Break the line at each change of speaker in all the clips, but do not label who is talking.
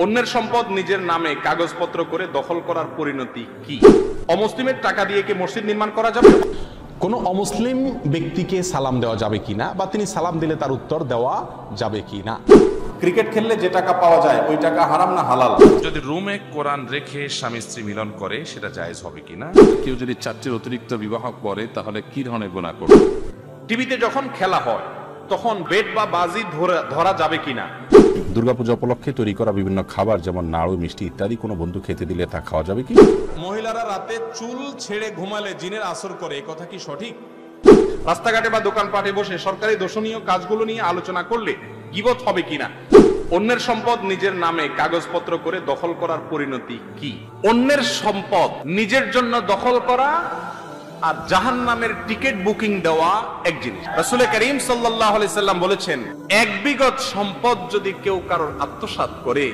অন্যের সম্পদ নিজের নামে কাগজপত্র করে দখল করার পরিণতি কি? অমুসলিমের টাকা দিয়ে কি মসজিদ নির্মাণ করা যাবে?
কোনো অমুসলিম ব্যক্তিকে সালাম দেওয়া যাবে কিনা, বা তিনি সালাম দিলে তার উত্তর দেওয়া যাবে কিনা?
ক্রিকেট খেললে যে টাকা পাওয়া যায় ওই টাকা হারাম না হালাল?
যদি রুমে কোরআন রেখে স্বামী স্ত্রী মিলন করে সেটা জায়েজ হবে কিনা?
কেউ যদি 4টির অতিরিক্ত বিবাহ করে তাহলে কি ধরনের গুনাহ করবে?
টিভিতে যখন খেলা হয় তখন বেট বা বাজি ধরা যাবে কিনা?
দুর্গাপূজা উপলক্ষে তৈরি করা বিভিন্ন খাবার যেমন নাড়ু, মিষ্টি ইত্যাদি কোনো বন্ধু খেতে দিলে তা খাওয়া যাবে কি?
মহিলারা রাতে চুল ছেড়ে ঘুমালে জিনের আসর করে, এ কথা কি সঠিক? রাস্তাঘাটে বা দোকানপাটে বসে সরকারি দর্শনীয় কাজগুলো নিয়ে আলোচনা করলে গীবত হবে কিনা? অন্যের সম্পদ নিজের নামে কাগজপত্র করে দখল করার পরিণতি কি? অন্যের সম্পদ নিজের জন্য দখল করা আর জাহান্নামের টিকিট বুকিং দেওয়া এক জিনিস। রাসূল করিম সাল্লাল্লাহু আলাইহি সাল্লাম বলেছেন, এক বিঘত সম্পদ যদি কেউ কারোর আত্মসাৎ করে,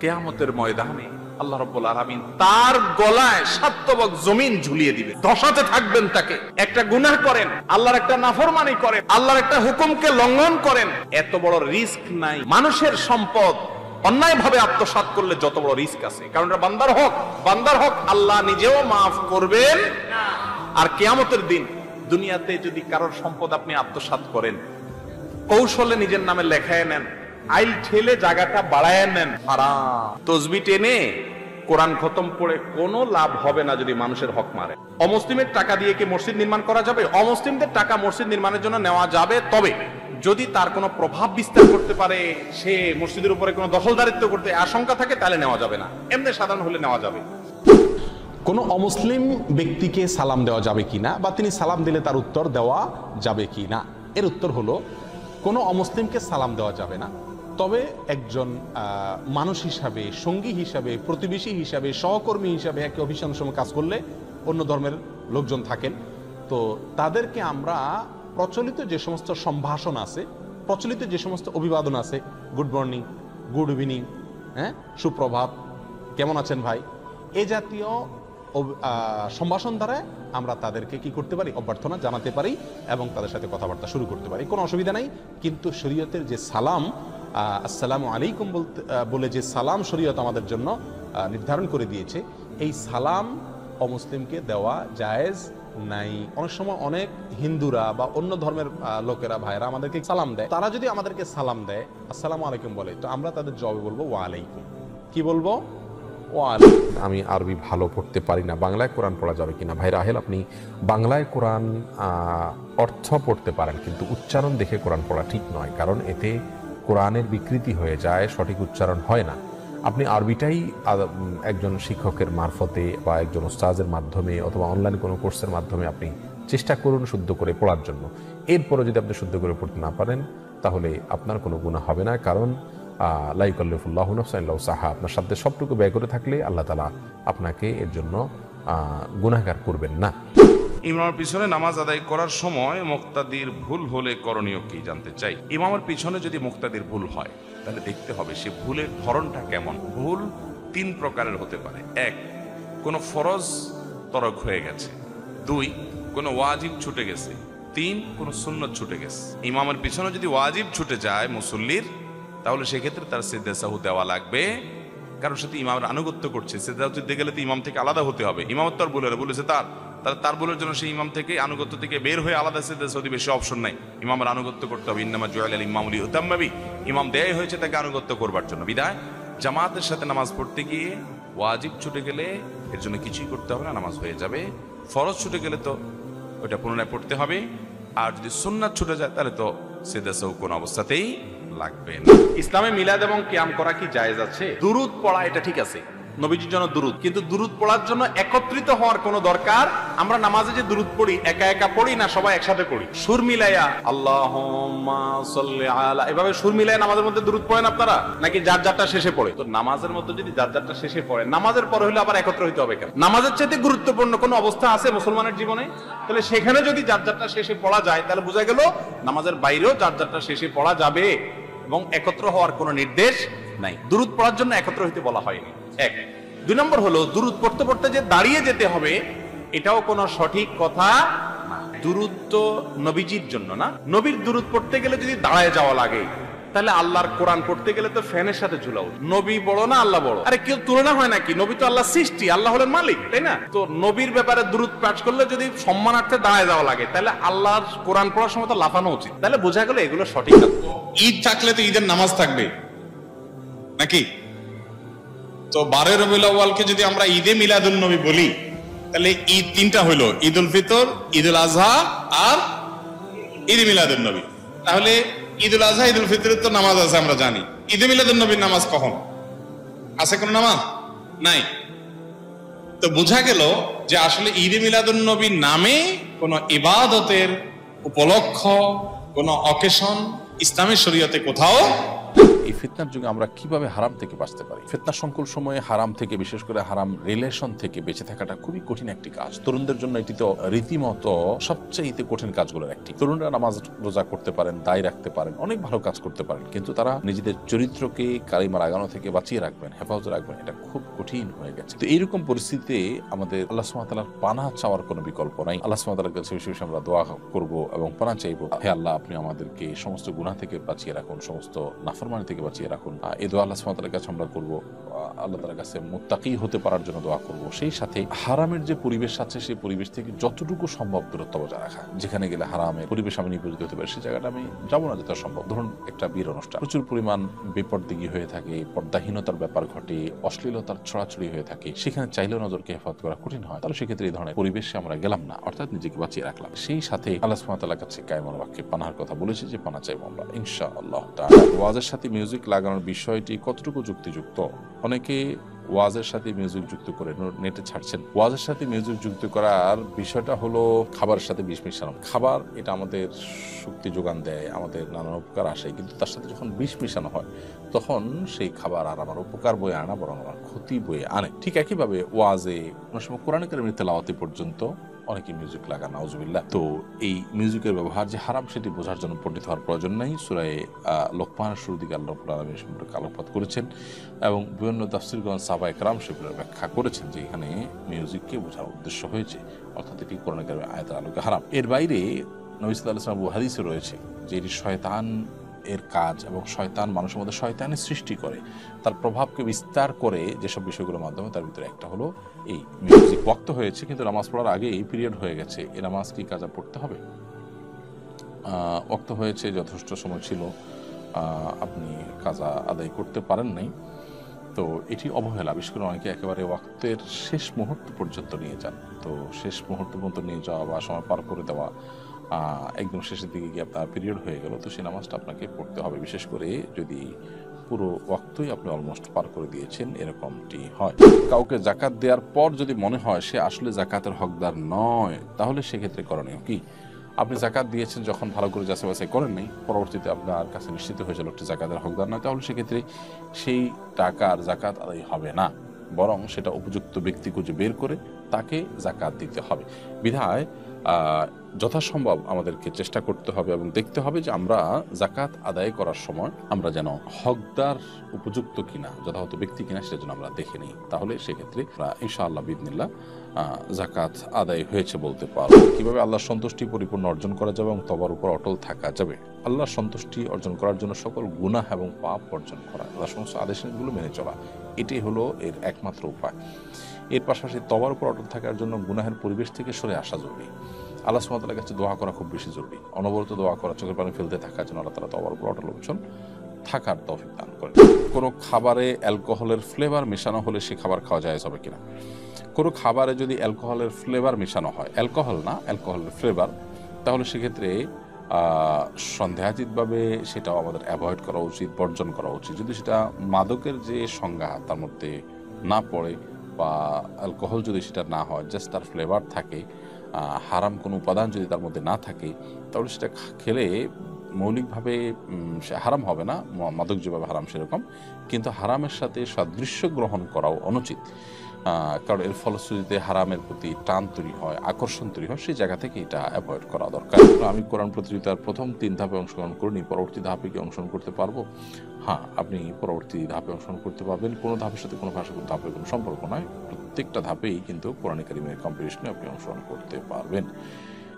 কিয়ামতের ময়দানে আল্লাহ রাব্বুল আলামিন তার গলায় 7 তবক জমিন ঝুলিয়ে দিবে, ধসাতে থাকবেন তাকে। একটা গুনাহ করেন, আল্লাহর একটা নাফরমানি করেন, আল্লাহর একটা হুকুমকে লঙ্ঘন করেন, এত বড় রিস্ক নাই। মানুষের সম্পদ অন্যায় ভাবে আত্মসাৎ করলে যত বড় রিস্ক আছে, কারণ এটা বান্দার হক আল্লাহ নিজেও মাফ করবেন না। আর কিয়ামতের দিন দুনিয়াতে যদি কারোর সম্পদ আপনি আত্মসাৎ করেন, কৌশলে নিজের নামে লেখায় নেন, আইল ঠেলে জায়গাটা বাড়ায় নেন, হারাম। তসবি টেনে কোরআন খতম পড়ে কোনো লাভ হবে না যদি মানুষের হক মারে। অমুসলিমের টাকা দিয়ে কি মসজিদ নির্মাণ করা যাবে? অমুসলিমদের টাকা মসজিদ নির্মাণের জন্য নেওয়া যাবে, তবে যদি তার কোনো প্রভাব বিস্তার করতে পারে, সে মসজিদের উপরে কোনো দখলদারিত্ব করতে আশঙ্কা থাকে, তাহলে নেওয়া যাবে না। এমনি সাধারণ হলে নেওয়া যাবে।
কোনো অমুসলিম ব্যক্তিকে সালাম দেওয়া যাবে কিনা, বা তিনি সালাম দিলে তার উত্তর দেওয়া যাবে কিনা? এর উত্তর হলো, কোনো অমুসলিমকে সালাম দেওয়া যাবে না, তবে একজন মানুষ হিসাবে, সঙ্গী হিসাবে, প্রতিবেশী হিসাবে, সহকর্মী হিসাবে একে অফিসের সময় কাজ করলে অন্য ধর্মের লোকজন থাকেন, তো তাদেরকে আমরা প্রচলিত যে সমস্ত সম্ভাষণ আছে, প্রচলিত যে সমস্ত অভিবাদন আছে, গুড মর্নিং, গুড ইভিনিং, সুপ্রভাত, কেমন আছেন ভাই, এ জাতীয় সম্ভাষণ দ্বারা আমরা তাদেরকে কি করতে পারি? অভ্যর্থনা জানাতে পারি এবং তাদের সাথে কথাবার্তা শুরু করতে পারি, কোনো অসুবিধা নাই। কিন্তু শরীয়তের যে সালাম, আসসালামু আলাইকুম বলে যে সালাম শরীয়ত আমাদের জন্য নির্ধারণ করে দিয়েছে, এই সালাম অমুসলিমকে দেওয়া জায়েজ নাই। অনেক সময় অনেক হিন্দুরা বা অন্য ধর্মের লোকেরা, ভাইরা আমাদেরকে সালাম দেয়, তারা যদি আমাদেরকে সালাম দেয়, আসসালামু আলাইকুম বলে, তো আমরা তাদের জবাবে বলবো ওয়া আলাইকুম। কি বলবো?
আমি আরবি ভালো পড়তে পারি না, বাংলায় কোরআন পড়া যাবে কিনা? ভাই রাহেল, আপনি বাংলায় কোরআন অর্থ পড়তে পারেন, কিন্তু উচ্চারণ দেখে কোরআন পড়া ঠিক নয়, কারণ এতে কোরআনের বিকৃতি হয়ে যায়, সঠিক উচ্চারণ হয় না। আপনি আরবিটাই একজন শিক্ষকের মারফতে বা একজন ওস্তাজের মাধ্যমে অথবা অনলাইন কোনো কোর্সের মাধ্যমে আপনি চেষ্টা করুন শুদ্ধ করে পড়ার জন্য। এরপরে যদি আপনি শুদ্ধ করে পড়তে না পারেন তাহলে আপনার কোনো গুনাহ হবে না, কারণ লা ইউকাল্লিফুল্লাহু নাফসান ইল্লা উসআহা। আপনার সাধ্যের সবটুকু ব্যয় করে থাকলে আল্লাহ তাআলা আপনাকে এর জন্য গুনাহগার করবেন না।
ইমামের পিছনে নামাজ আদায় করার সময় মুক্তাদির ভুল হলে করণীয় কি জানতে চাই। ইমামের পিছনে যদি মুক্তাদির ভুল হয় তাহলে দেখতে হবে সে ভুলের ধরনটা কেমন। ভুল 3 প্রকারের হতে পারে। 1, কোনো ফরজ তরক হয়ে গেছে। 2, কোনো ওয়াজিব ছুটে গেছে। 3, কোনো সুন্নত ছুটে গেছে। ইমামের পিছনে যদি ওয়াজিব ছুটে যায় মুসল্লির, তাহলে সেক্ষেত্রে তার সিজদা সাহু দেওয়া লাগবে, কারণ সে তো ইমামের আনুগত্য করছে। সিজদা দিতে গেলে তো ইমাম থেকে আলাদা হতে হবে। ইমামত তার ভুল হলে বলেছে তার ভুলের জন্য সেই ইমাম থেকে আনুগত্য থেকে বের হয়ে আলাদা সিজদা সাহু দিবে, সে অপশন নাই। ইমামের আনুগত্য করতে হবে। ইন্নামা জুইলাল ইমামু লিইউতাম্মা বিহি, ইমাম দেয় হয়েছে তাকে আনুগত্য করবার জন্য। বিদায় জামাতের সাথে নামাজ পড়তে গিয়ে ওয়াজিব ছুটে গেলে এর জন্য কিছুই করতে হবে না, নামাজ হয়ে যাবে। ফরজ ছুটে গেলে তো ওটা পুনরায় পড়তে হবে, আর যদি সুন্নাত ছুটে যায় তাহলে তো সিজদা সাহু কোন অবস্থাতেই লাগবে না।
ইসলামে মিলাদ এবং কিয়াম করা কি জায়েজ আছে? দুরুদ পড়া এটা ঠিক আছে, নবীজির জন্য দুরুদ, কিন্তু দুরুদ পড়ার জন্য একত্রিত হওয়ার কোনো দরকার। আমরা নামাজে যে দুরুদ পড়ি একা একা পড়ি না, সবাই একসাথে পড়ি, সুর মিলাইয়া আল্লাহুম্মা সাল্লি আলা, এভাবে সুর মিলাইয়া নামাজের মধ্যে দুরুদ পড়েন আপনারা, নাকি যার যারটা শেষে পড়ে? তো নামাজের মধ্যে যদি যার যারটা শেষে পড়ে, নামাজের পরে হলে আবার একত্র হইতে হবে কেন? নামাজের চাইতে গুরুত্বপূর্ণ কোনো অবস্থা আছে মুসলমানের জীবনে? তাহলে সেখানে যদি যার যারটা শেষে পড়া যায় তাহলে বোঝা গেল নামাজের বাইরেও যার যারটা শেষে পড়া যাবে এবং একত্র হওয়ার কোনো নির্দেশ নাই। দুরুদ পড়ার জন্য একত্র হইতে বলা হয়নি। 1। 2 নম্বর হলো, দুরুদ পড়তে পড়তে যে দাঁড়িয়ে যেতে হবে এটাও কোনো সঠিক কথা না। দুরুদ তো নবীজির জন্য না, নবীর দুরুদ পড়তে গেলে যদি দাঁড়ায় যাওয়া লাগে তাহলে আল্লাহর কোরআন পড়তে গেলে তো ফ্যানের সাথে ঝুলাও। নবী বড় না আল্লাহ বড়? আরে কেউ তুলনা হয় নাকি? নবী তো আল্লাহ সৃষ্টি, আল্লাহ হলেন মালিক, তাই না? তো নবীর ব্যাপারে দুরূদ পাঠ করলে যদি সম্মানার্থে দাঁড়ায় যাওয়া লাগে, তাহলে আল্লাহর কোরআন পড়ার সময় তো লাফানো উচিত। তাহলে বোঝা গেল এগুলো সঠিক না।
ঈদ থাকলে তো ঈদের নামাজ থাকবে নাকি? তো 12 রবিউল আউয়ালকে যদি আমরা ঈদে মিলাদুন নবী বলি, তাহলে ঈদ তিনটা হইলো, ঈদ উল ফিতর, ঈদ উল আজহা আর ঈদে মিলাদুন নবী। তাহলে ঈদ উল আজহা, ঈদ উল ফিতরের তো নামাজ আছে আমরা জানি, ঈদে মিলাদুন নবীর নামাজ কখন আছে? কোন নামাজ নাই। তো বোঝা গেল যে আসলে ঈদে মিলাদুন নবীর নামে কোন ইবাদতের উপলক্ষ, কোন অকেশন ইসলামের শরীয়তে কোথাও।
এই ফিতনার যুগে আমরা কিভাবে হারাম থেকে বাঁচতে পারি? ফিতনা সংকুল সময়ে হারাম থেকে, বিশেষ করে হারাম রিলেশন থেকে বেঁচে থাকাটা খুবই কঠিন একটি কাজ। তরুণদের জন্য এটি তো রীতিমতো সবচেয়ে কঠিন কাজগুলোর একটি। তরুণরা নামাজ রোজা করতে পারেন, দায় রাখতে পারেন, অনেক ভালো কাজ করতে পারেন, কিন্তু তারা নিজেদের চরিত্রকে কালিমার আগানো থেকে বাঁচিয়ে রাখবেন, হেফাজত রাখবেন, এটা খুব কঠিন হয়ে গেছে। তো এইরকম পরিস্থিতিতে আমাদের আল্লাহ সুবহানাহু ওয়া তাআলার পানাহ চাওয়ার কোনো বিকল্প নাই। আল্লাহ সুবহানাহু ওয়া তাআলার কাছে বেশি বেশি আমরা দোয়া করব এবং পানাহ চাইবো, হে আল্লাহ, আপনি আমাদেরকে সমস্ত গুনাহ থেকে বাঁচিয়ে রাখুন, সমস্ত নাফরমানি থেকে বাঁচিয়ে রাখুন। এই দোয়া আল্লাহ সুবহানাহু ওয়া তাআলার কাছে আমরা করব। আল্লাহ তাআলার কাছে মুত্তাকি হতে পারার জন্য দোয়া করব। সেই সাথে হারামের যে পরিবেশ আছে, সেই পরিবেশ থেকে যতটুকু সম্ভব দূরত্ব বজায় রাখা। যেখানে গেলে হারামের পরিবেশ আমি নিপরিচিত হতে পারি, সেই জায়গাটা আমি যাবো না যতটা সম্ভব। ধরুন একটা বিয়ের অনুষ্ঠান, প্রচুর পরিমাণ বেপরদিগি হয়ে থাকে, পর্দাহীনতার ব্যাপার ঘটে, অশ্লীলতার ছড়াছড়ি হয়ে থাকে, সেখানে চাইলেও নজরকে হেফাজত করা কঠিন হয়। তাহলে সেক্ষেত্রে এই ধরনের পরিবেশে আমরা গেলাম না, অর্থাৎ নিজেকে বাঁচিয়ে রাখলাম। সেই সাথে আল্লাহ সুবহানাহু ওয়া তাআলার কাছে কায়মুল বাক্যে পানাহার কথা বলেছি যে পানাহ চাইবো আমরা ইনশাআল্লাহ তাআলা। ওয়াজের সাথে মিউজিক লাগানোর বিষয়টি কতটুকু যুক্তিযুক্ত? অনেকে ওয়াজের সাথে মিউজিক যুক্ত করে নেটে ছাড়ছেন। ওয়াজের সাথে মিউজিক যুক্ত করার বিষয়টা হলো খাবারের সাথে বিষ মিশানো। খাবার এটা আমাদের শক্তি যোগান দেয়, আমাদের নানান উপকার আসে, কিন্তু তার সাথে যখন বিষ মিশানো হয় তখন সেই খাবার আর আমার উপকার বয়ে আনা বরং আমার ক্ষতি বয়ে আনে। ঠিক একইভাবে ওয়াজে অনেক সময় কোরআন কারীমের তেলাওয়াতে পর্যন্ত অনেকে মিউজিক লাগান, নাউজুবিল্লাহ। তো এই মিউজিকের ব্যবহার যে হারাম সেটি বোঝার জন্য পণ্ডিত হওয়ার প্রয়োজন নেই। সূরা লোকমানের শুরুর দিকে আল্লাহ রাব্বুল আলামিন সম্পর্কে আলোকপাত করেছেন এবং বিভিন্ন তাফসীরগণ সাহাবায়ে কেরাম সেগুলোর ব্যাখ্যা করেছেন যে এখানে মিউজিককে বোঝার উদ্দেশ্য হয়েছে, অর্থাৎ এটি কোরআন কারীমের আয়াতের আলোকে হারাম। এর বাইরে নবী সাল্লাল্লাহু আলাইহি ওয়াসাল্লাম হাদিসে রয়েছে যে এটি শয়তান এর কাজ এবং শয়তান মানুষের মধ্যে শয়তানের সৃষ্টি করে, তার প্রভাবকে বিস্তার করে যেসব বিষয়গুলোর মাধ্যমে, তার ভিতরে একটা হলো এই মিউজিক। ওয়াক্ত হয়েছে কিন্তু নামাজ পড়ার আগে এই পিরিয়ড হয়ে গেছে, এই নামাজ কি কাজা পড়তে হবে? ওয়াক্ত হয়েছে, যথেষ্ট সময় ছিল, আপনি কাজা আদায় করতে পারেন নাই, তো এটি অবহেলা। বিশেষ করে অনেকে একেবারে ওয়াক্তের শেষ মুহূর্ত পর্যন্ত নিয়ে যান। তো শেষ মুহূর্ত পর্যন্ত নিয়ে যাওয়া বা সময় পার করে দেওয়া, একদম শেষের দিকে গিয়ে আপনার পিরিয়ড হয়ে গেল, তো সেই নামাজটা আপনাকে পড়তে হবে, বিশেষ করে যদি পুরো ওয়াক্তই আপনি অলমোস্ট পার করে দিয়েছেন, এরকমটি হয়। কাউকে জাকাত দেওয়ার পর যদি মনে হয় সে আসলে জাকাতের হকদার নয়, তাহলে সেক্ষেত্রে করণীয় কি? আপনি জাকাত দিয়েছেন, যখন ভালো করে যাচাই বাছাই করেন নাই, পরবর্তীতে আপনার কাছে নিশ্চিত হয়েছিল একটি জাকাতের হকদার নয়, তাহলে সেক্ষেত্রে সেই টাকার জাকাত আদায় হবে না, বরং সেটা উপযুক্ত ব্যক্তি খুঁজে বের করে তাকে জাকাত দিতে হবে। বিধায় যথাসম্ভব আমাদেরকে চেষ্টা করতে হবে এবং দেখতে হবে যে আমরা জাকাত আদায় করার সময় আমরা যেন হকদার উপযুক্ত কিনা, যথাযথ ব্যক্তি কিনা, সেটা যেন আমরা দেখে নিই। তাহলে সেক্ষেত্রে ইনশাআল্লাহ বিইذনিল্লাহ জাকাত আদায় হয়েছে বলতে পারবো। কিভাবে আল্লাহর সন্তুষ্টি পরিপূর্ণ অর্জন করা যাবে এবং তওবার উপর অটল থাকা যাবে? আল্লাহর সন্তুষ্টি অর্জন করার জন্য সকল গুনাহ এবং পাপ বর্জন করা, আল্লাহর সমস্ত আদেশগুলো মেনে চলা, এটাই হলো এর একমাত্র উপায়। এর পাশাপাশি তওবার উপর অটল থাকার জন্য গুনাহের পরিবেশ থেকে সরে আসা জরুরি। আল্লাহ সুবহানাহু ওয়া তাআলার কাছে দোয়া করা খুব বেশি জরুরি, অনবরত দোয়া করা, চোখের পানি ফেলতে থাকার জন্য আল্লাহ তাআলা তওবার উপর অটল অবিচল থাকার তৌফিক দান করেন। কোনো খাবারে অ্যালকোহলের ফ্লেভার মেশানো হলে সে খাবার খাওয়া যায় হবে কিনা? কোনো খাবারে যদি অ্যালকোহলের ফ্লেভার মেশানো হয়, অ্যালকোহল না, অ্যালকোহলের ফ্লেভার, তাহলে সেক্ষেত্রে সন্দেহাতীতভাবে সেটাও আমাদের অ্যাভয়েড করা উচিত, বর্জন করা উচিত। যদি সেটা মাদকের যে সংজ্ঞা তার মধ্যে না পড়ে বা অ্যালকোহল যদি সেটা না হয়, জাস্ট তার ফ্লেভার থাকে, হারাম কোনো উপাদান যদি তার মধ্যে না থাকে, তাহলে সেটা খেলে মৌলিকভাবে সে হারাম হবে না, মাদক যেভাবে হারাম সেরকম, কিন্তু হারামের সাথে সাদৃশ্য গ্রহণ করাও অনুচিত। কারণ এর ফলশ্রুতিতে হারামের প্রতি টান তৈরি হয়, আকর্ষণ তৈরি হয়, সেই জায়গা থেকে এটা অ্যাভয়েড করা দরকার। আমি কোরআন প্রতিযোগিতার প্রথম 3 ধাপে অংশগ্রহণ করিনি, পরবর্তী ধাপে কি অংশগ্রহণ করতে পারবো? হ্যাঁ, আপনি পরবর্তী ধাপে অংশগ্রহণ করতে পারবেন। কোনো ধাপের সাথে কোনো ভাষার ধাপের কোনো সম্পর্ক নয়, প্রত্যেকটা ধাপেই কিন্তু কোরআন কারীমের কম্পিটিশনে আপনি অংশগ্রহণ করতে পারবেন।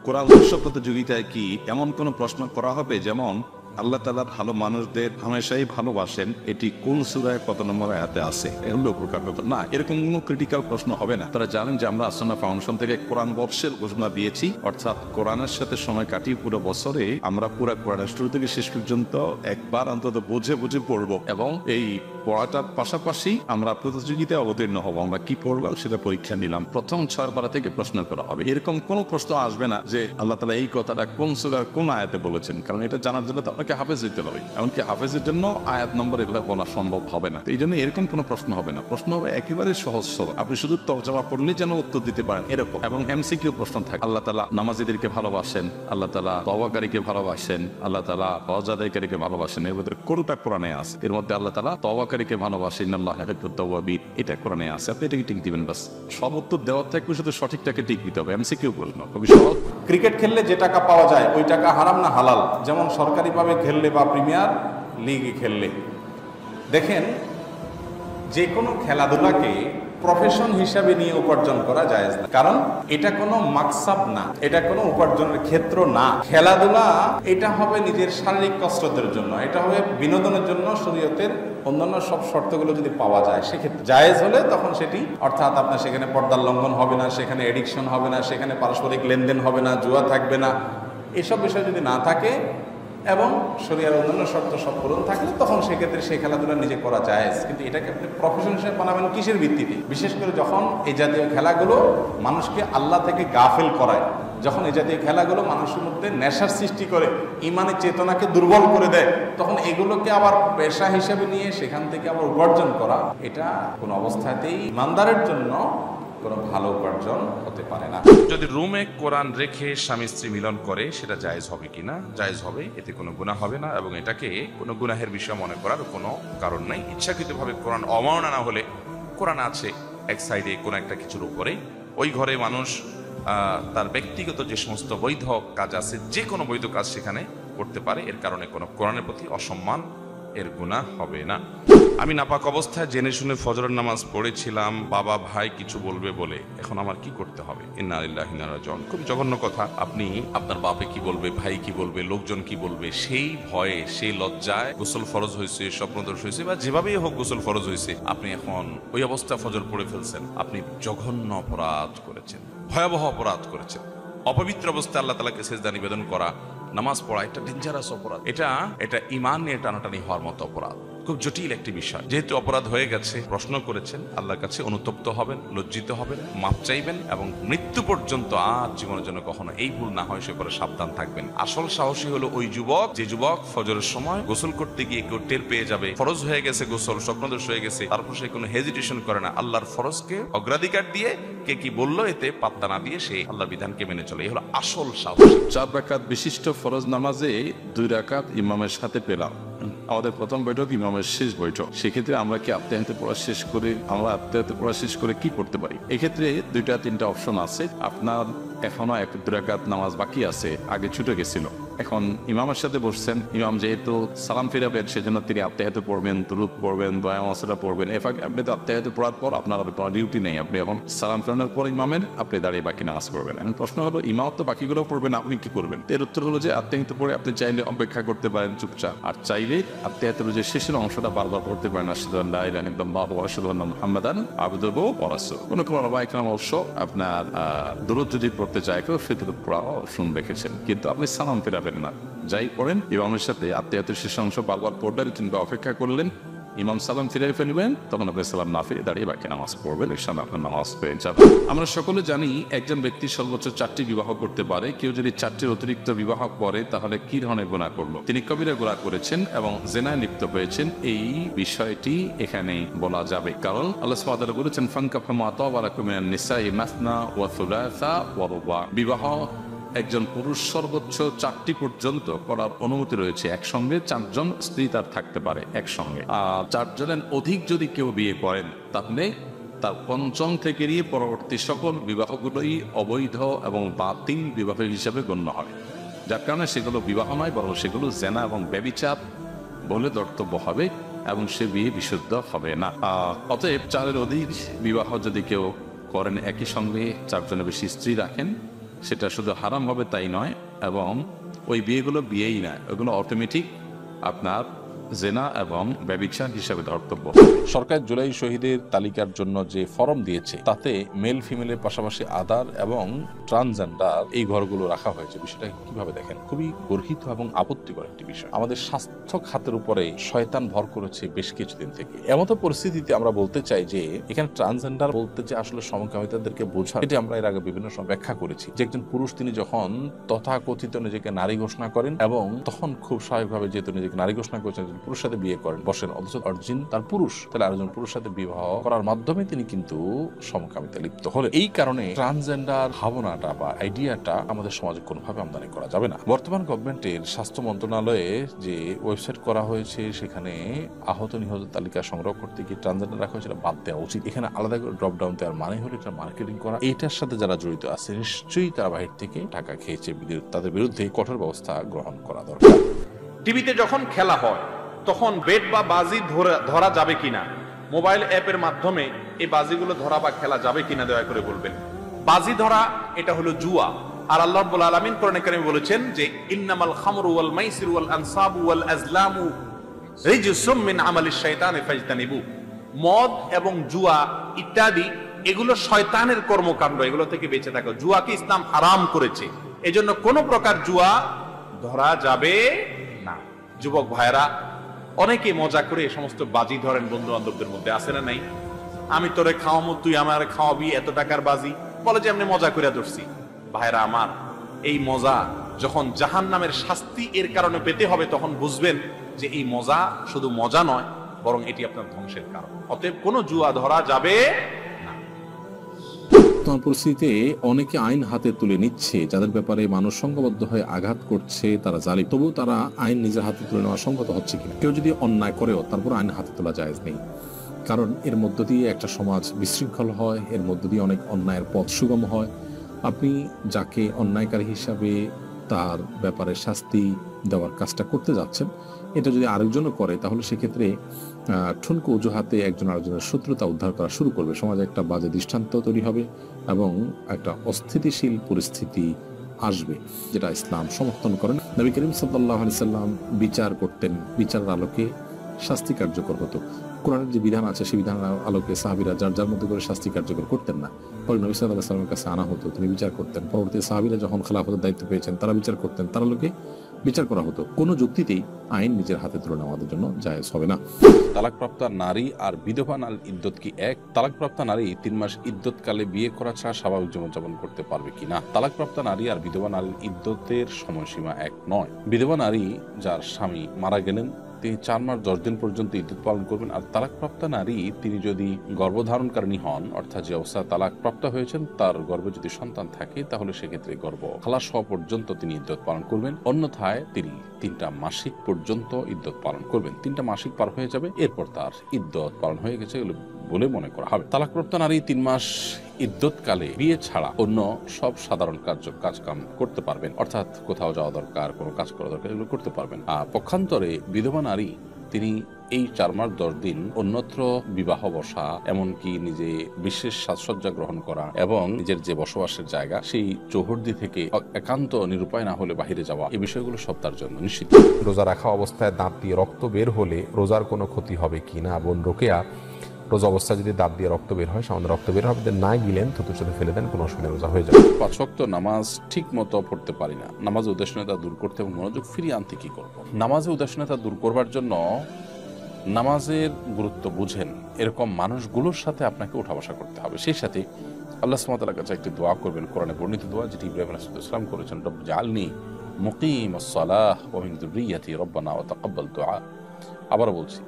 কোরআন দর্শক প্রতিযোগিতায় কি এমন কোনো প্রশ্ন করা হবে যেমন আল্লাহ তাআলা ভালো মানুষদের হামেশাই ভালোবাসেন, এটি কোন সূরায় কত নম্বর আয়াতে আছে, এগুলো প্রকার না, এরকম কোনো ক্রিটিক্যাল প্রশ্ন হবে না। তারা জানেন যে আমরা আসন্না ফাউন্ডেশন থেকে কোরআন বর্ষের ঘোষণা দিয়েছি, অর্থাৎ কোরআনের সাথে সময় কাটিয়ে পুরো বছরে আমরা পুরো কোরআনের শুরু থেকে শেষ পর্যন্ত একবার অন্তত বুঝে বুঝে পড়বো, এবং এই পড়াটার পাশাপাশি আমরা প্রতিযোগিতায় অবতীর্ণ হবো। আমরা কি পড়লাম সেটা পরীক্ষা নিলাম, প্রথম 6 পারা থেকে প্রশ্ন করা হবে। এরকম কোনো প্রশ্ন আসবে না যে আল্লাহ তাআলা এই কথাটা কোন সূরার কোন আয়াতে বলেছেন, কারণ এটা জানার জন্য তো আপনাকে হাফেজ হইতে হবে, এমনকি হাফেজের জন্য আয়াত নম্বর এগুলো বলা সম্ভব হবে না। এই জন্য এরকম কোনো প্রশ্ন হবে না, প্রশ্ন হবে একেবারে সহজ সরল, আপনি শুধু তর্জমা পড়লে যেন উত্তর দিতে পারেন এরকম। এবং এমসিকিউ প্রশ্ন থাকে, আল্লাহ তাআলা নামাজীদেরকে ভালোবাসেন, আল্লাহ তাআলা তওবাকারীকে ভালোবাসেন, আল্লাহ তাআলা হজ আদায়কারীকে ভালোবাসেন, এর মধ্যে কোনটা কোরআনে আছে, এর মধ্যে আল্লাহ তাআলা তওবাকারীকে ভালোবাসেন, ইন্নাল্লাহা ইউহিব্বুত তাওয়াবিন, এটা কোরআনে আছে, আপনি এটাকে টিক দিবেন বাস। সব উত্তর দেওয়ার থেকে শুধু সঠিকটাকে টিক দিতে হবে, এমসিকিউ প্রশ্ন খুবই সহজ।
ক্রিকেট খেললে যে টাকা পাওয়া যায় ওই টাকা হারাম না হালাল? যেমন সরকারিভাবে খেললে বা প্রিমিয়ার লিগে খেললে, দেখেন যে কোনো খেলাধুলাকে প্রফেশন হিসাবে নিয়ে উপার্জন করা জায়েজ না, কারণ এটা কোনো মাকসাব না, এটা কোনো উপার্জনের ক্ষেত্র না। খেলাধুলা এটা হবে নিজের শারীরিক কসরতের জন্য, এটা হবে বিনোদনের জন্য। শরীয়তের অন্যান্য সব শর্তগুলো যদি পাওয়া যায় সেক্ষেত্রে জায়েজ হলে তখন সেটি, অর্থাৎ আপনার সেখানে পর্দার লঙ্ঘন হবে না, সেখানে এডিকশন হবে না, সেখানে পারস্পরিক লেনদেন হবে না, জুয়া থাকবে না, এসব বিষয় যদি না থাকে এবং শরীয়তের অন্যান্য শর্ত সব পূরণ থাকলে তখন সেক্ষেত্রে সেই খেলাধুলা নিজে করা যায়। কিন্তু এটাকে আপনি প্রফেশন হিসেবে বানাবেন কিসের ভিত্তিতে? বিশেষ করে যখন এই জাতীয় খেলাগুলো মানুষকে আল্লাহ থেকে গাফেল করায়, যখন এই জাতীয় খেলাগুলো মানুষের মধ্যে নেশার সৃষ্টি করে, ইমানের চেতনাকে দুর্বল করে দেয়, তখন এগুলোকে আবার পেশা হিসেবে নিয়ে সেখান থেকে আবার উপার্জন করা, এটা কোনো অবস্থাতেই ইমানদারের জন্য কোনো ভালো উপার্জন হতে পারে না।
যদি রুমে কোরআন রেখে স্বামী স্ত্রী মিলন করে সেটা জায়েজ হবে কিনা? জায়েজ হবে, এতে কোনো গুনাহ হবে না, এবং এটাকে কোনো গুনাহের বিষয় মনে করার কোনো কারণ নাই। ইচ্ছাকৃতভাবে কোরআন অমাননা না হলে, কোরআন আছে এক সাইডে কোনো একটা কিছুর উপরে, ওই ঘরে মানুষ তার ব্যক্তিগত যে সমস্ত বৈধ কাজ আছে, যে কোনো বৈধ কাজ সেখানে করতে পারে, এর কারণে কোনো কোরআনের প্রতি অসম্মান এর গুনাহ হবে না। আমি নাপাক অবস্থায় জেনে শুনে ফজরের নামাজ পড়েছিলাম, বাবা ভাই কিছু বলবে বলে, এখন আমার কি করতে হবে? ইন্না লিল্লাহি ওয়া ইন্না ইলাইহি রাজিউন। খুব জঘন্য কথা। আপনি আপনার বাপে কি বলবে, ভাই কি বলবে, লোকজন কি বলবে, সেই ভয়ে, সেই লজ্জায় গোসল ফরজ হয়েছে, স্বপ্নদোষ হয়েছে, বা যেভাবেই হোক গোসল ফরজ হয়েছে, আপনি এখন ওই অবস্থা ফজর পড়ে ফেলছেন, আপনি জঘন্য অপরাধ করেছেন, ভয়াবহ অপরাধ করেছেন। অপবিত্র অবস্থায় আল্লাহ তাআলাকে সিজদা নিবেদন করা, নামাজ পড়া, এটা ডেঞ্জারাস অপরাধ। এটা ঈমান নিয়ে টানাটানি হওয়ার মতো অপরাধ, খুব জটিল একটি বিষয়। যেহেতু অপরাধ হয়ে গেছে, প্রশ্ন করেছেন, আল্লাহর কাছে অনুতপ্ত হবেন, লজ্জিত হবেন, মাপ চাইবেন, এবং মৃত্যু পর্যন্ত আর জীবনের জন্য কখনো এই ভুল না হয় সে করে সাবধান থাকবেন। আসল সাহসী হলো ওই যুবক, যে যুবক ফজরের সময় গোসল করতে গিয়ে কেউ টের পেয়ে যাবে ফরজ হয়ে গেছে গোসল, স্বপ্নদোষ হয়ে গেছে, তারপর সে কোনো হেজিটেশন করে না, আল্লাহর ফরজকে অগ্রাধিকার দিয়ে কে কি বললো এতে পাত্তা না দিয়ে সে আল্লাহর বিধানকে মেনে চলে। এই হলো আসল সাহস।
4 রাকাত বিশিষ্ট ফরজ নামাজে 2 রাকাত ইমামের সাথে পেলাম, আমাদের প্রথম বৈঠক ইমামের শেষ বৈঠক, সেক্ষেত্রে আমরা কি আত্মীয়তে পড়া শেষ করে কি করতে পারি? এক্ষেত্রে 2-3টা অপশন আছে। আপনার এখনো 2 রাকাত নামাজ বাকি আছে, আগে ছুটে গেছিল, এখন ইমামের সাথে বসছেন, ইমাম যেহেতু সালাম ফিরাবেন সেজন্য তিনি আত্মীয়তে পড়বেন, দুরূদ পড়বেন, দোয়া মাসুরা পড়বেন। আপনি তো আত্মীয়তে পড়ার পর আপনার কোনো ডিউটি নেই, আপনি এখন সালাম ফেরানোর পর ইমামের আপনি দাঁড়িয়ে বাকি নামাজ পড়বেন। এখন প্রশ্ন হলো, ইমাম তো বাকিগুলো পড়বেন, আপনি কি করবেন? এর উত্তর হলো যে আত্মীয়তে পড়ে আপনি চাইলে অপেক্ষা করতে পারেন চুপচাপ, আর চাইলে আত্মীয়তের যে শেষের অংশটা বারবার পড়তে পারেন, আশহাদু আল্লা ইলাহা ইল্লাল্লাহু ওয়া আশহাদু আন্না মুহাম্মাদান আবদুহু ওয়া রাসূলুহু। কোনো ওলামা ইকরাম অবশ্য আপনার দুরূদ যদি পড়তে চায় কেউ সেটা পড়াও শুন রেখেছেন, কিন্তু আপনি সালাম ফেরাবেন না, যাই পড়েন ইমামের সাথে আত্মীয়তের শেষ অংশ বারবার পড়লেন কিংবা অপেক্ষা করলেন, ইমাম সালাম ফিরে ফেলবেন, তখন আপনি সালাম না ফিরে দাঁড়িয়ে বাকি নামাজ পড়বেন, ইনশাআল্লাহ আপনার নামাজ পেয়ে যাবেন। আমরা সকলে জানি একজন ব্যক্তি সর্বোচ্চ 4টি বিবাহ করতে পারে। কেউ যদি 4টির অতিরিক্ত বিবাহ করে তাহলে কি ধরনের গুনাহ করলো? তিনি কবিরা গুনাহ করেছেন এবং জিনায় লিপ্ত হয়েছেন, এই বিষয়টি এখানে বলা যাবে। কারণ আল্লাহ সুবহানাহু ওয়া তাআলা বলেছেন, ফানকাহু মা তাবা লাকুম মিনান নিসাই মাসনা ওয়া সুলাসা ওয়া রুবা। বিবাহ একজন পুরুষ সর্বোচ্চ 4টি পর্যন্ত করার অনুমতি রয়েছে, একসঙ্গে 4 জন স্ত্রী তার থাকতে পারে একসঙ্গে। আর 4 জনের অধিক যদি কেউ বিয়ে করেন তাহলে তার 5ম থেকে নিয়ে পরবর্তী সকল বিবাহগুলোই অবৈধ এবং বাতিল বিবাহ হিসেবে গণ্য হয়, যার কারণে সেগুলো বিবাহ নয়, বরং সেগুলো জেনা এবং ব্যভিচার বলে ধর্তব্য হবে এবং সে বিয়ে বিশুদ্ধ হবে না। অতএব 4-এর অধিক বিবাহ যদি কেউ করেন, একই সঙ্গে 4 জনের বেশি স্ত্রী রাখেন, সেটা শুধু হারাম হবে তাই নয়, এবং ওই বিয়েগুলো বিয়েই না, ওগুলো অটোমেটিক আপনার জেনা এবং ব্যভিচার হিসাবে ধর্তব্য।
সরকার জুলাই শহীদের তালিকার জন্য যে ফরম দিয়েছে তাতে মেল ফিমেলের পাশাপাশি আদার এবং ট্রান্সজেন্ডার এই ঘরগুলো রাখা হয়েছে। বিষয়টা কিভাবে দেখেন? খুবই গর্হিত এবং আপত্তিকর একটি বিষয়। আমাদের স্বাস্থ্য খাতের উপরে শয়তান ভর করেছে বেশ কিছুদিন থেকে। এমতো পরিস্থিতিতে আমরা বলতে চাই যে এখানে ট্রান্সজেন্ডার বলতে যে আসলে সমকামিতাদেরকে বোঝা, এটি আমরা এর আগে বিভিন্ন সময় ব্যাখ্যা করেছি যে একজন পুরুষ তিনি যখন তথাকথিত নিজেকে নারী ঘোষণা করেন এবং তখন খুব স্বাভাবিকভাবে যেহেতু নিজেকে নারী ঘোষণা করেছেন পুরুষ সাথে বিয়ে করেন বসেন, অথচ অরিজিন তার পুরুষ, তাহলে আরেকজন পুরুষ সাথে বিবাহ করার মাধ্যমে তিনি কিন্তু সমকামিতা লিপ্ত হলেন। এই কারণে ট্রান্সজেন্ডার ভাবনাটা বা আইডিয়াটা আমাদের সমাজে কোনোভাবে আমদানি করা যাবে না। বর্তমান গভর্নমেন্টের স্বাস্থ্য মন্ত্রণালয়ে যে ওয়েবসাইট করা হয়েছে সেখানে আহত নিহত তালিকা সংগ্রহ করতে গিয়ে ট্রান্সজেন্ডার রাখা হয়েছে, বাদ দেওয়া উচিত। এখানে আলাদা করে ড্রপ ডাউন দেওয়ার মানে হলো এটা মার্কেটিং করা। এটার সাথে যারা জড়িত আছে নিশ্চয়ই তারা বাহির থেকে টাকা খেয়েছে, তাদের বিরুদ্ধে কঠোর ব্যবস্থা গ্রহণ করা দরকার।
টিভিতে যখন খেলা হয় তখন বেট বা বাজি ধরা যাবে কিনা, মোবাইল অ্যাপের মাধ্যমে এই বাজিগুলো ধরা বা খেলা যাবে কিনা দয়া করে বলবেন। বাজি ধরা এটা হলো জুয়া, আর আল্লাহ রাব্বুল আলামিন কোরআনে কারিমে বলেছেন যে ইন্নামাল খামরু ওয়াল মাইসিরু ওয়াল আনসাবু ওয়াল আজলামু রিজসুম মিন আমালিশ শাইতানি ফাজতানিবু। মদ এবং জুয়া ইত্যাদি এগুলো শয়তানের কর্মকাণ্ড, এগুলো থেকে বেঁচে থাকো। জুয়াকে ইসলাম হারাম করেছে, এজন্য কোনো প্রকার জুয়া ধরা যাবে না। যুবক ভাইরা অনেকে মজা করে এই সমস্ত বাজি ধরেন বন্ধু বান্ধবদের মধ্যে, আছে না নাই? আমি তোরে খাওয়াবো, তুই আমার খাওয়াবি, এত টাকার বাজি, বলে যে এমনি মজা করে ধরছি। ভাইরা আমার, এই মজা যখন জাহান্নামের শাস্তি এর কারণে পেতে হবে তখন বুঝবেন যে এই মজা শুধু মজা নয়, বরং এটি আপনার ধ্বংসের কারণ। অতএব কোনো জুয়া ধরা যাবে না।
বর্তমান পরিস্থিতিতে অনেকে আইন হাতে তুলে নিচ্ছে, যাদের ব্যাপারে মানুষ সংঘবদ্ধ হয়ে আঘাত করছে, তারা জালিম, তবু তারা আইন নিজের হাতে তুলে নেওয়া সংগত হচ্ছে কিনা? কেউ যদি অন্যায় করেও তারপর আইন হাতে তোলা জায়েজ নেই, কারণ এর মধ্য দিয়ে একটা সমাজ বিশৃঙ্খল হয়, এর মধ্য দিয়ে অনেক অন্যায়ের পথ সুগম হয়। আপনি যাকে অন্যায়কারী হিসাবে তার ব্যাপারে শাস্তি দেওয়ার কাজটা করতে যাচ্ছেন, এটা যদি আরেকজনও করে তাহলে সেক্ষেত্রে ঠুনকো অজুহাতে একজন আরেকজনের শত্রুতা উদ্ধার করা শুরু করবে, সমাজে একটা বাজে দৃষ্টান্ত তৈরি হবে এবং একটা অস্থিতিশীল পরিস্থিতি আসবে, যেটা ইসলাম সমর্থন করেন। নবী করিম সাল্লাল্লাহু আলাইহি সাল্লাম বিচার করতেন, বিচারের আলোকে শাস্তি কার্যকর হতো। কোরআনের যে বিধান আছে সেই বিধানের আলোকে সাহাবীরা যার যার মধ্যে করে শাস্তি কার্যকর করতেন না। পরে নবী সাল্লাল্লাহু আলাইহি সাল্লামের কাছে আনা হতো, তিনি বিচার করতেন। পরবর্তী সাহাবীরা যখন খেলাফতের দায়িত্ব পেয়েছেন তারা বিচার করতেন, তার আলোকে বিচার করা হতো। কোনো যুক্তিতেই আইন নিজের হাতে তুলে নেওয়ার জন্য জায়েজ হবে না।
তালাকপ্রাপ্ত নারী আর বিধবা নারীর ইদ্যত কি এক? তালাকপ্রাপ্ত নারী 3 মাস ইদ্যতকালে বিয়ে করা ছাড়া স্বাভাবিক জীবনযাপন করতে পারবে কিনা? তালাকপ্রাপ্ত নারী আর বিধবা নারীর ইদ্যতের সময়সীমা এক নয়। বিধবা নারী যার স্বামী মারা গেলেন তিনি 4 মাস 10 দিন পর্যন্ত ইদ্যত পালন করবেন। আর তালাকপ্রাপ্ত নারী তিনি যদি গর্ভধারণকারিণী হন, অর্থাৎ যে অবস্থায় তালাকপ্রাপ্ত হয়েছেন তার গর্ভে যদি সন্তান থাকে তাহলে সেক্ষেত্রে গর্ভ খালাস হওয়া পর্যন্ত তিনি ইদ্যত পালন করবেন। অন্যথায় তিনি 3টা মাসিক পর্যন্ত ইদ্যত পালন করবেন। 3টা মাসিক পার হয়ে যাবে, এরপর তার ইদ্যত পালন হয়ে গেছে বলে মনে করা হবে। তালাকপ্রাপ্ত নারী 3 মাস ইদ্যতকালে বিয়ে ছাড়া অন্য সব সাধারণ কাজকাম করতে পারবেন, অর্থাৎ কোথাও যাওয়া দরকার, কোনো কাজ করা দরকার, এগুলো করতে পারবেন। পক্ষান্তরে বিধবা নারী তিনি এই 4 মাস 10 দিন অন্যত্র বিবাহ বসা, এমনকি নিজে বিশেষ সাজসজ্জা গ্রহণ করা এবং নিজের যে বসবাসের জায়গা সেই চৌহদ্দি থেকে একান্ত নিরুপায় না হলে বাহিরে যাওয়া, এই বিষয়গুলো সব তার জন্য নিষিদ্ধ।
রোজা রাখা অবস্থায় দাঁত দিয়ে রক্ত বের হলে রোজার কোনো ক্ষতি হবে কিনা? বোন রোকেয়া, রোজা অবস্থায় যদি দাঁত দিয়ে রক্ত বের হয়, সামান্য রক্ত বের হবে, না গিলেন থুতুর সাথে ফেলে দেন, কোনো অসুবিধা, রোজা হয়ে যাবে।
5 ওয়াক্ত নামাজ ঠিক মতো পড়তে পারি না, নামাজে উদাসীনতা দূর করতে এবং মনোযোগ ফিরিয়ে আনতে কি করব? নামাজে উদাসীনতা দূর করবার জন্য নামাজের গুরুত্ব বুঝেন এরকম মানুষগুলোর সাথে আপনাকে উঠা বসা করতে হবে। সেই সাথে আল্লাহ সুবহানাহু ওয়া তাআলার কাছে একটি দোয়া করবেন, কোরআনে বর্ণিত দোয়া, যেটি ইব্রাহিম আলাইহিস সালাম করেছেন, রব্বি জাআলনি মুকিমাস সালাহ ওয়া মিন যুররিয়্যাতি রব্বানা ওয়া তাকাব্বাল দুআ। আবার বলছি,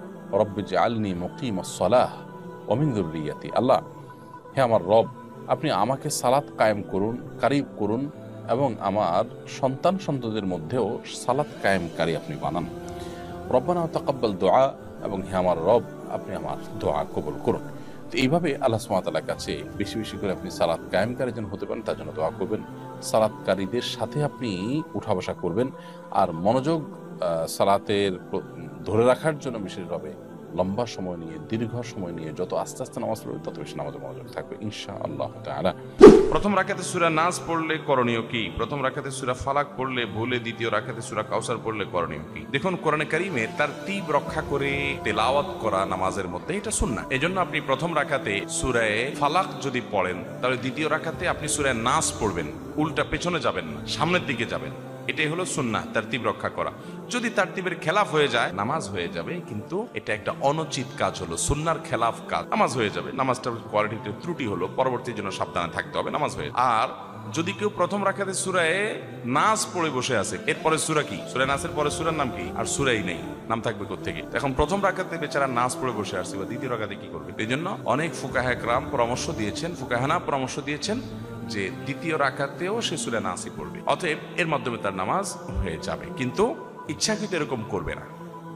রব্বি জাআলনি মুকিমাস সালাহ ওয়া মিন যুররিয়্যাতি। আল্লাহ, হে আমার রব, আপনি আমাকে সালাত কায়েম করুন, কারিব করুন এবং আমার সন্তানদের মধ্যেও সালাত কায়েমকারী আপনি বানান। রব্বানা ওয়া তাকাব্বাল দুআ, এবং হে আমার রব, আপনি আমার দোয়া কবুল করুন। তো এইভাবে আল্লাহ সুবহানাহু ওয়া তাআলার কাছে বেশি বেশি করে আপনি সালাত কায়েমকারী যেন হতে পারেন তার জন্য দোয়া করবেন। সালাতকারীদের সাথে আপনি উঠা বসা করবেন আর মনোযোগ সালাতের ধরে রাখার জন্য বিশেষভাবে
লম্বা সময় নিয়ে, দীর্ঘ সময় নিয়ে যত আস্তে আস্তে নামাজ পড়বে তত বেশি নামাজে মনোযোগ থাকবে ইনশাআল্লাহ তাআলা।
প্রথম রাকাতে সূরা নাস পড়লে করণীয় কি? প্রথম রাকাতে সূরা ফালাক পড়লে ভুলে দ্বিতীয় রাকাতে সূরা কাউসার পড়লে করণীয় কি? দেখুন, কোরআনে কারীমে তারতিব রক্ষা করে তেলাওয়াত করা নামাজের মধ্যে এটা সুন্নাহ। এজন্য আপনি প্রথম রাকাতে সূরা ফালাক যদি পড়েন, তাহলে দ্বিতীয় রাকাতে আপনি সূরা নাস পড়বেন, উল্টা পেছনে যাবেন না, সামনের দিকে যাবেন। এটাই হলো সুন্নাহ, তারতিব রক্ষা করা। যদি তারতিবের খেলাফ হয়ে যায় নামাজ হয়ে যাবে, কিন্তু এটা একটা অনুচিত কাজ হলো, সুন্নাহর খেলাফ কাজ, নামাজ হয়ে যাবে। নামাজটার কোয়ালিটিতে ত্রুটি হলো, পরবর্তীর জন্য সাবধানে থাকতে হবে, নামাজ হয়ে। আর যদি কেউ প্রথম রাকাতে সূরা নাস পড়ে বসে আছে, এরপরে সূরা কি? সূরা নাসের পরে সূরার নাম কি? আর সূরাই নেই, নাম থাকবে কোত্থেকে? এখন প্রথম রাকাতে বেচারা নাস পড়ে বসে আসছে, বা দ্বিতীয় রাকাতে কি করবে? এই জন্য অনেক ফুকাহা কেরাম পরামর্শ দিয়েছেন, ফুকাহানা পরামর্শ দিয়েছেন যে দ্বিতীয় রাকাতেও সে সূরা নাসই পড়বে, অতএব এর মাধ্যমে তার নামাজ হয়ে যাবে। কিন্তু ইচ্ছাকৃত এরকম করবে না।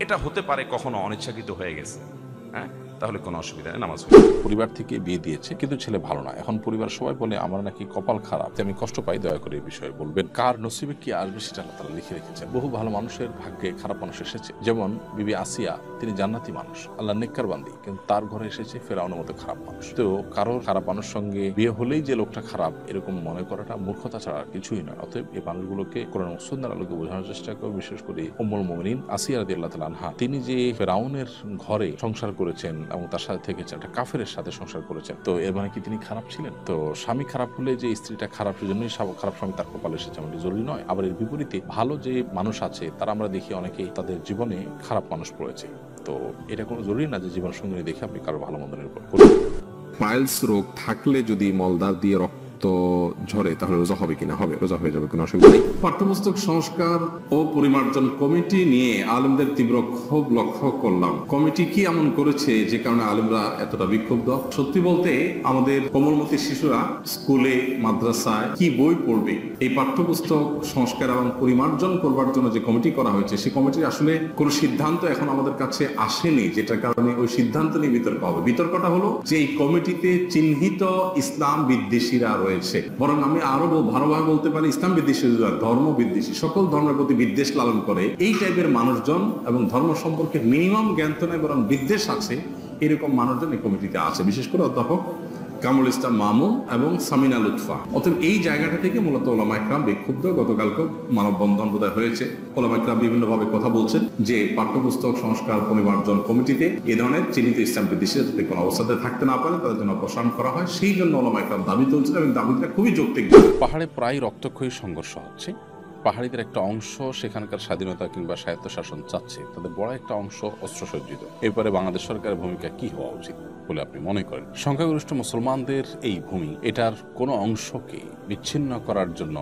এটা হতে পারে কখনো অনিচ্ছাকৃত হয়ে গেছে, হ্যাঁ, তাহলে কোনো অসুবিধা নেই, নামাজ হয়ে যাবে।
পরিবার থেকে বিয়ে দিয়েছে কিন্তু ছেলে ভালো না, এখন পরিবার সবাই বলে আমার নাকি কপাল খারাপ, আমি কষ্ট পাই, দয়া করে এই বিষয়ে বলবেন। কার নসিবে কি আসবে সেটা আল্লাহ তাআলা লিখে রেখেছেন। বহু ভালো মানুষের ভাগ্যে খারাপ মানুষ এসেছে, যেমন বিবি আসিয়া, তিনি জান্নাতি মানুষ, আল্লাহ নেককার বান্দি, কিন্তু তার ঘরে এসেছে ফেরাউনের মতো খারাপ মানুষ। তো কারোর খারাপ মানুষ সঙ্গে বিয়ে হলেই যে লোকটা খারাপ এরকম মনে করাটা মূর্খতা ছাড়া আর কিছুই নয়। অতএব এই মানুষগুলোকে কোরআন ও সুন্নাহর আলোকে বোঝানোর চেষ্টা করে, বিশেষ করে উম্মুল মুমিনিন আসিয়া রাদিয়াল্লাহু তাআলা আনহা, তিনি যে ফেরাউনের ঘরে সংসার করেছেন এবং তার সাথে থেকেছেন, একটা কাফেরের সাথে সংসার করেছেন, তো এর মানে কি তিনি খারাপ ছিলেন? তো স্বামী খারাপ হলে যে স্ত্রীটা খারাপ, সেজন্যই খারাপ স্বামী তার কপালে এসেছে এমনটি জরুরি নয়। আবার এর বিপরীতে ভালো যে মানুষ আছে তারা আমরা দেখি অনেকেই তাদের জীবনে খারাপ মানুষ পড়েছে, তো এটা কোনো জরুরি না যে জীবন সঙ্গী দেখে আপনি কারো ভালো মন্দ নির্ভর করবেন।
পাইলস রোগ থাকলে যদি মলদার দিয়ে রক্ত ঝরে তাহলে রোজা হবে কিনা? হবে, রোজা হয়ে যাবে, কোনো অসুবিধা নেই।
পাঠ্যপুস্তক সংস্কার ও পরিমার্জন কমিটি নিয়ে আলেমদের তীব্র ক্ষোভ লক্ষ্য করলাম। কমিটি কি এমন করেছে যে কারণে আলেমরা এতটা বিক্ষুব্ধ? সত্যি বলতে আমাদের কোমলমতি শিশুরা স্কুলে মাদ্রাসায় কি বই পড়বে? এই পাঠ্যপুস্তক সংস্কার এবং পরিমার্জন করবার জন্য যে কমিটি করা হয়েছে, সেই কমিটির আসলে কোনো সিদ্ধান্ত এখন আমাদের কাছে আসেনি, যেটার কারণে ওই সিদ্ধান্ত নিয়ে বিতর্ক হবে। বিতর্কটা হলো যে এই কমিটিতে চিহ্নিত ইসলাম বিদ্বেষীরা রয়েছে, বরং আমি আরো ভালোভাবে বলতে পারি ইসলাম বিদ্বেষী, ধর্ম বিদ্বেষী, সকল ধর্মের প্রতি বিদ্বেষ লালন করে এই টাইপের মানুষজন এবং ধর্ম সম্পর্কে মিনিমাম জ্ঞান তো নয় বরং বিদ্বেষ আছে, এরকম মানুষজন এই কমিটিতে আছে, বিশেষ করে অধ্যাপক কামরুল ইসলাম মামুন এবং সামিনা লুৎফা। অতএব এই জায়গাটা থেকে মূলত ওলামা ইকরাম বিক্ষুব্ধ। গতকালকে মানববন্ধন বোধহয় হয়েছে, ওলামা ইকরাম বিভিন্নভাবে কথা বলছেন যে পাঠ্যপুস্তক সংস্কার পরিমার্জন কমিটিতে এ ধরনের চিহ্নিত ইসলাম বিদ্বেষী যাতে কোনো অবস্থাতে থাকতে না পারে তাদের জন্য অপসারণ করা হয়, সেই জন্য ওলামা ইকরাম দাবি তুলছেন এবং দাবিটা খুবই যৌক্তিক।
পাহাড়ে প্রায় রক্তক্ষয়ী সংঘর্ষ হচ্ছে, পাহাড়িদের একটা অংশ সেখানকার স্বাধীনতা কিংবা স্বায়ত্তশাসন চাচ্ছে, তাদের বড় একটা অংশ অস্ত্রসজ্জিত। এরপরে বাংলাদেশ সরকারের ভূমিকা কি হওয়া উচিত বলে আপনি মনে করেন? সংখ্যাগরিষ্ঠ মুসলমানদের এই ভূমি, এটার কোনো অংশকে বিচ্ছিন্ন করার জন্য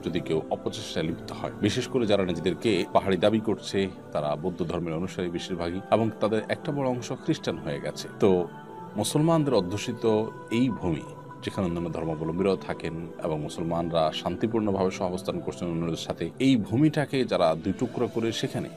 যদি কেউ অপচেষ্টায় লিপ্ত হয়, বিশেষ করে যারা নিজেদেরকে পাহাড়ি দাবি করছে, তারা বৌদ্ধ ধর্মের অনুসারী বেশিরভাগই, এবং তাদের একটা বড় অংশ খ্রিস্টান হয়ে গেছে, তো মুসলমানদের অধ্যুষিত এই ভূমি যেখানে অন্যান্য ধর্মাবলম্বীরাও থাকেন এবং মুসলমানরা শান্তিপূর্ণভাবে সহাবস্থান করছেন অন্যদের সাথে, এই ভূমিটাকে যারা দুই টুকরো করে সেখানে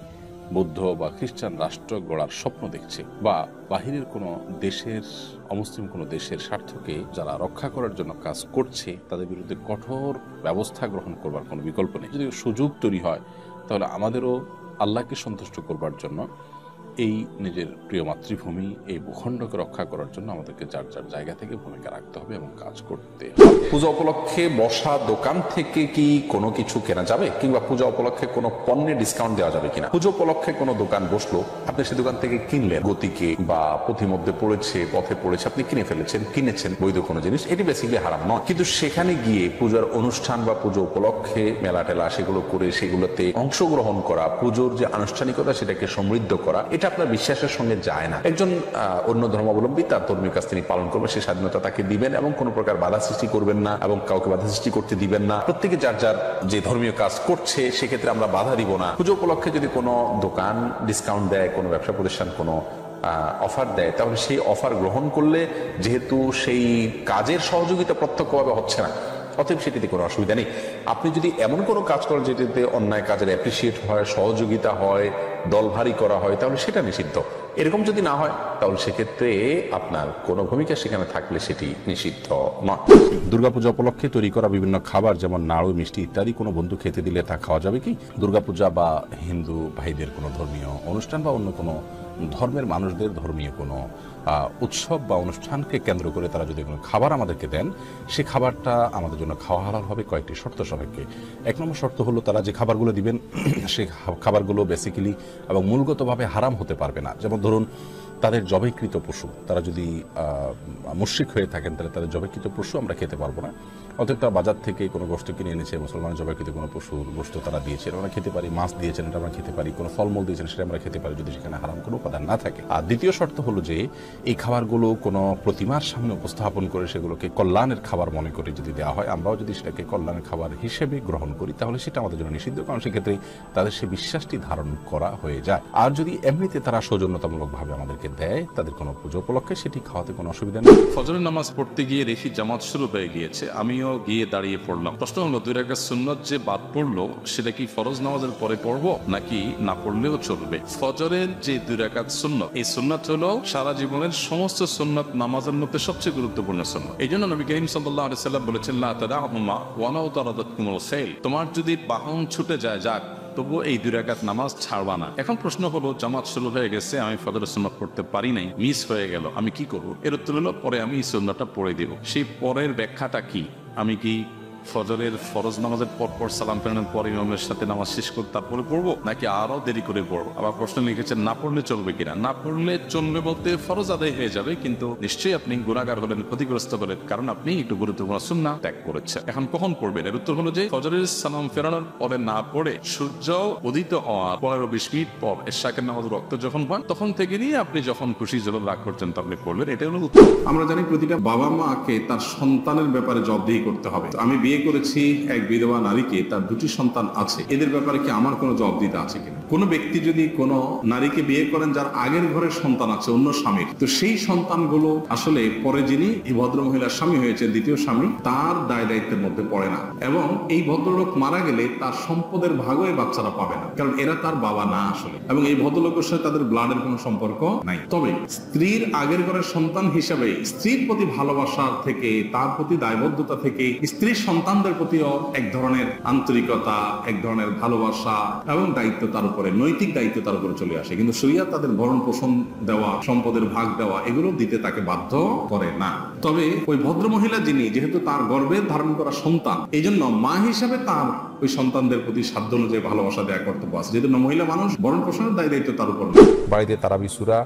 বৌদ্ধ বা খ্রিস্টান রাষ্ট্র গড়ার স্বপ্ন দেখছে, বা বাহিরের কোনো দেশের, অমুসলিম কোনো দেশের স্বার্থকে যারা রক্ষা করার জন্য কাজ করছে, তাদের বিরুদ্ধে কঠোর ব্যবস্থা গ্রহণ করবার কোনো বিকল্প নেই। যদি সুযোগ তৈরি হয় তাহলে আমাদেরও আল্লাহকে সন্তুষ্ট করবার জন্য এই নিজের প্রিয় মাতৃভূমি, এই ভূখণ্ডকে রক্ষা করার জন্য আমাদেরকে যার যার জায়গা থেকে ভূমিকা রাখতে হবে এবং কাজ করতে হবে।
পূজা উপলক্ষে বসা দোকান থেকে কি কোনো কিছু কেনা যাবে, কিংবা পূজা উপলক্ষে কোনো পণ্যে ডিসকাউন্ট দেওয়া যাবে কিনা? পুজো উপলক্ষে কোনো দোকান বসলো, আপনি সেই দোকান থেকে কিনলেন, গতিকে বা পথিমধ্যে পড়েছে, পথে পড়েছে, আপনি কিনে ফেলেছেন, কিনেছেন বৈধ কোনো জিনিস, এটি বেসিক্যালি হারাম নয়। কিন্তু সেখানে গিয়ে পূজার অনুষ্ঠান বা পুজো উপলক্ষে মেলা টেলা সেগুলো করে সেগুলোতে অংশগ্রহণ করা, পুজোর যে আনুষ্ঠানিকতা সেটাকে সমৃদ্ধ করা, এটা আপনার বিশ্বাসের সঙ্গে যায় না। একজন অন্য ধর্মাবলম্বী তার ধর্মীয় কাজ তিনি পালন করবেন, সে স্বাধীনতা তাকে দিবেন এবং কোনো প্রকার বাধা সৃষ্টি করবেন না এবং কাউকে বাধা সৃষ্টি করতে দিবেন না। প্রত্যেকে যার যার যে ধর্মীয় কাজ করছে সেক্ষেত্রে আমরা বাধা দিব না। পুজো উপলক্ষে যদি কোনো দোকান ডিসকাউন্ট দেয়, কোনো ব্যবসা প্রতিষ্ঠান কোনো অফার দেয়, তাহলে সেই অফার গ্রহণ করলে যেহেতু সেই কাজের সহযোগিতা প্রত্যক্ষভাবে হচ্ছে না, অতএব সেটিতে কোনো অসুবিধা নেই। আপনি যদি এমন কোনো কাজ করেন যেটিতে অন্যায় কাজের অ্যাপ্রিসিয়েট হয়, সহযোগিতা হয়, দলভারী করা হয়, তাহলে সেটা নিষিদ্ধ। এরকম যদি না হয় তাহলে সেক্ষেত্রে আপনার কোনো ভূমিকা সেখানে থাকলে সেটি নিষিদ্ধ নয়।
দুর্গাপূজা উপলক্ষে তৈরি করা বিভিন্ন খাবার যেমন নাড়ু, মিষ্টি ইত্যাদি কোনো বন্ধু খেতে দিলে তা খাওয়া যাবে কি? দুর্গাপূজা বা হিন্দু ভাইদের কোনো ধর্মীয় অনুষ্ঠান বা অন্য কোনো ধর্মের মানুষদের ধর্মীয় কোনো উৎসব বা অনুষ্ঠানকে কেন্দ্র করে তারা যদি কোনো খাবার আমাদেরকে দেন, সেই খাবারটা আমাদের জন্য খাওয়া হালাল হবে কয়েকটি শর্ত সাপেক্ষে। 1 নম্বর শর্ত হলো তারা যে খাবারগুলো দিবেন সেই খাবারগুলো বেসিক্যালি এবং মূলগতভাবে হারাম হতে পারবে না। যেমন ধরুন তাদের জবাইকৃত পশু, তারা যদি মুশরিক হয়ে থাকেন তাহলে তাদের জবাইকৃত পশু আমরা খেতে পারবো না। অতএব তারা বাজার থেকে কোনো গোশত কিনে এনেছে, মুসলমানের জবাইকৃত কোনো পশুর গোশত তারা দিয়েছেন, আমরা খেতে পারি। মাছ দিয়েছেন, এটা আমরা খেতে পারি। কোনো ফলমূল দিয়েছেন, সেটা আমরা খেতে পারি, যদি সেখানে হারাম কোনো উপাদান না থাকে। আর দ্বিতীয় শর্ত হলো যে এই খাবারগুলো কোনো প্রতিমার সামনে উপস্থাপন করে সেগুলোকে কল্যাণের খাবার মনে করে যদি দেওয়া হয়, আমরাও যদি সেটাকে কল্যাণের খাবার হিসেবে গ্রহণ করি, তাহলে সেটা আমাদের জন্য নিষিদ্ধ, কারণ সেক্ষেত্রে তাদের সে বিশ্বাসটি ধারণ করা হয়ে যায়। আর যদি এমনিতে তারা সৌজন্যতামূলকভাবে আমাদেরকে দেয় তাদের কোনো পুজো উপলক্ষে, সেটি খাওয়াতে কোনো অসুবিধা নেই।
ফজরের নামাজ পড়তে গিয়ে দেখি জামাত শুরু হয়ে গিয়েছে, আমিও গিয়ে দাঁড়িয়ে পড়লাম। প্রশ্ন হলো 2 রাকাত সুন্নাত যে বাদ পড়লো সেটা কি ফরজ নামাজের পরে পড়বো নাকি না পড়লেও চলবে? ফজরের যে 2 রাকাত সুন্নাত, এই সুন্নাত হলো সারা জীবনের সমস্ত সুন্নাত নামাজের মধ্যে সবচেয়ে গুরুত্বপূর্ণ সুন্নাত। এই জন্য নবী করিম সাল্লাল্লাহু আলাইহি সাল্লাম বলেছেন, লা তাদাহুমা ওয়ালাউ তারাদাতকুমুল সাইল, তোমার যদি বাহন ছুটে যায় যাক, তবুও এই 2 রাকাত নামাজ ছাড়বা না। এখন প্রশ্ন হলো জামাত শুরু হয়ে গেছে, আমি ফজরের সুন্নাত পড়তে পারি নাই, মিস হয়ে গেল, আমি কি করব? এর উত্তর হলো পরে আমি এই সুন্নাতটা পড়ে দেব। সেই পরের ব্যাখ্যাটা কি? আমি কি ফজরের ফরজ নামাজের পর সালাম ফেরানোর পর ইমামের সাথে নামাজ শেষ করে তারপরে পড়বো নাকি আরো দেরি করে পড়বো? আবার প্রশ্ন লিখেছেন না পড়লে চলবে কিনা। না পড়লে চলবে বলতে ফরজ আদায় হয়ে যাবে, কিন্তু নিশ্চয়ই আপনি গুনাহগার হলেন, ক্ষতিগ্রস্ত হলেন, কারণ আপনি একটু গুরুত্বপূর্ণ সুন্নাহ ত্যাগ করেছেন। এখন কখন পড়বেন? এর উত্তর হলো যে ফজরের সালাম ফেরানোর পরে না পড়ে সূর্য উদিত হওয়ার 15-20 মিনিট পর এশাকের নামাজের রক্ত যখন পান তখন থেকে নিয়ে আপনি যখন খুশি জল রাগ করছেন আপনি পড়বেন, এটা হলো উত্তম।
আমরা জানি প্রতিটা বাবা মাকে তার সন্তানের ব্যাপারে জবাবদিহি করতে হবে। আমি বিয়ে করেছি এক বিধবা নারীকে, তার 2টি সন্তান আছে, এদের ব্যাপারে কি আমার কোনো জবাবদিহিতা আছে কিনা? কোন ব্যক্তি যদি কোনো নারীকে বিয়ে করেন যার আগের ঘরের সন্তান আছে অন্য স্বামীর, তো সেই সন্তানগুলো আসলে পরে যিনি এই ভদ্র মহিলার স্বামী হয়েছে, দ্বিতীয় স্বামী, তার দায় দায়িত্বের মধ্যে পড়ে না। এবং এই ভদ্রলোক মারা গেলে তার সম্পদের ভাগও এই বাচ্চারা পাবে না, কারণ এরা তার বাবা না আসলে, এবং এই ভদ্রলোকের সাথে তাদের ব্লাডের কোনো সম্পর্ক নাই। তবে স্ত্রীর আগের ঘরের সন্তান হিসাবে স্ত্রীর প্রতি ভালোবাসার থেকে, তার প্রতি দায়বদ্ধতা থেকে, স্ত্রীর সন্তানদের প্রতিও এক ধরনের আন্তরিকতা, এক ধরনের ভালোবাসা এবং দায়িত্ব তার উপরে, নৈতিক দায়িত্ব তার উপরে চলে আসে। কিন্তু শরীয়ত তাদের ভরণ পোষণ দেওয়া, সম্পদের ভাগ দেওয়া, এগুলো দিতে তাকে বাধ্য করে না। তবে ওই ভদ্র মহিলা যিনি, যেহেতু তার গর্ভে ধারণ করা সন্তান, এই জন্য মা হিসাবে তার ওই সন্তানদের প্রতি সাধ্য অনুযায়ী ভালোবাসা দেওয়া কর্তব্য আছে, যেহেতু মহিলা মানুষ, ভরণ পোষণের দায় দায়িত্ব তার উপর।
বাড়িতে তারাবি সূরা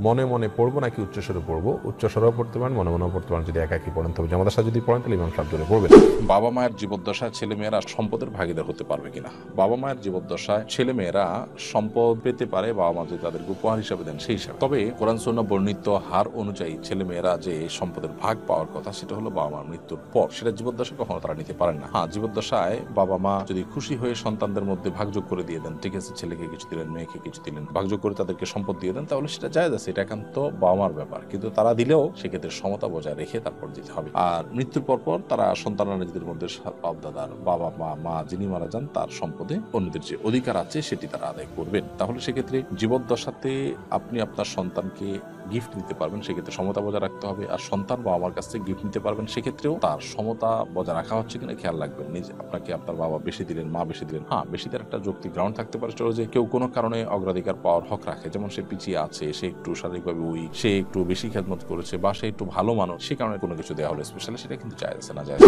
মনে মনে পড়বো নাকি উচ্চস্বরে পড়বো? উচ্চস্বরেও পড়তে পারেন, মনে মনেও পড়তে পারেন। যদি একাকি পড়েন তবে জামাতের সাথে যদি পড়েন তাহলে ইমাম সাহেব জোরে পড়বেন।
বাবা মায়ের জীবদ্দশায় ছেলেমেয়েরা সম্পদের ভাগীদার হতে পারবে কিনা? বাবা মায়ের জীবদ্দশায় ছেলেমেয়েরা সম্পদ পেতে পারে বাবা মা যদি তাদেরকে উপহার হিসাবে দেন সেই হিসাবে। তবে কোরআন সুন্নাহ বর্ণিত হার অনুযায়ী ছেলেমেয়েরা যে সম্পদের ভাগ পাওয়ার কথা সেটা হলো বাবা মার মৃত্যুর পর, সেটা জীবদ্দশায় কখনো তারা নিতে পারেন না। হ্যাঁ, জীবদ্দশায় বাবা মা যদি খুশি হয়ে সন্তানদের মধ্যে ভাগযোগ করে দিয়ে দেন, ঠিক আছে, ছেলেকে কিছু দিলেন, মেয়েকে কিছু দিলেন, ভাগযোগ করে তাদেরকে সম্পদ দিয়ে দেন, তাহলে সেটা জায়েজ আছে, এটা একান্ত বাবা মার ব্যাপার। কিন্তু তারা দিলেও সেক্ষেত্রে সমতা বজায় রেখে তারপর দিতে হবে। আর মৃত্যুর পর তারা সন্তানরা নিজেদের মধ্যে বাপ দাদার বাবা মা যিনি মারা যান তার সম্পদে অন্যদের যে অধিকার আছে সেটি তারা আদায় করবেন। তাহলে সেক্ষেত্রে জীবদ্দশাতে আপনি আপনার সন্তানকে গিফট দিতে পারবেন, সেক্ষেত্রে সমতা বজায় রাখতে হবে। আর সন্তান বাবা মার কাছ থেকে গিফট নিতে পারবেন, সেক্ষেত্রেও তার সমতা বজায় রাখা হচ্ছে কিনা খেয়াল রাখবেন। নিজে আপনাকে আপনার বাবা বেশি দিলেন, মা বেশি দিলেন, হ্যাঁ বেশি দেওয়ার একটা যৌক্তিক গ্রাউন্ড থাকতে পারে, যে কেউ কোনো কারণে অগ্রাধিকার পাওয়ার হক রাখে, যেমন সে পিছিয়ে আছে, সে একটু শারীরিকভাবে উইক, সে একটু বেশি খেদমত করেছে, বা সে একটু ভালো মানুষ, সে কারণে কোনো কিছু দেওয়া হলো স্পেশালি, সেটা কিন্তু জায়েজ আছে না? জায়েজ।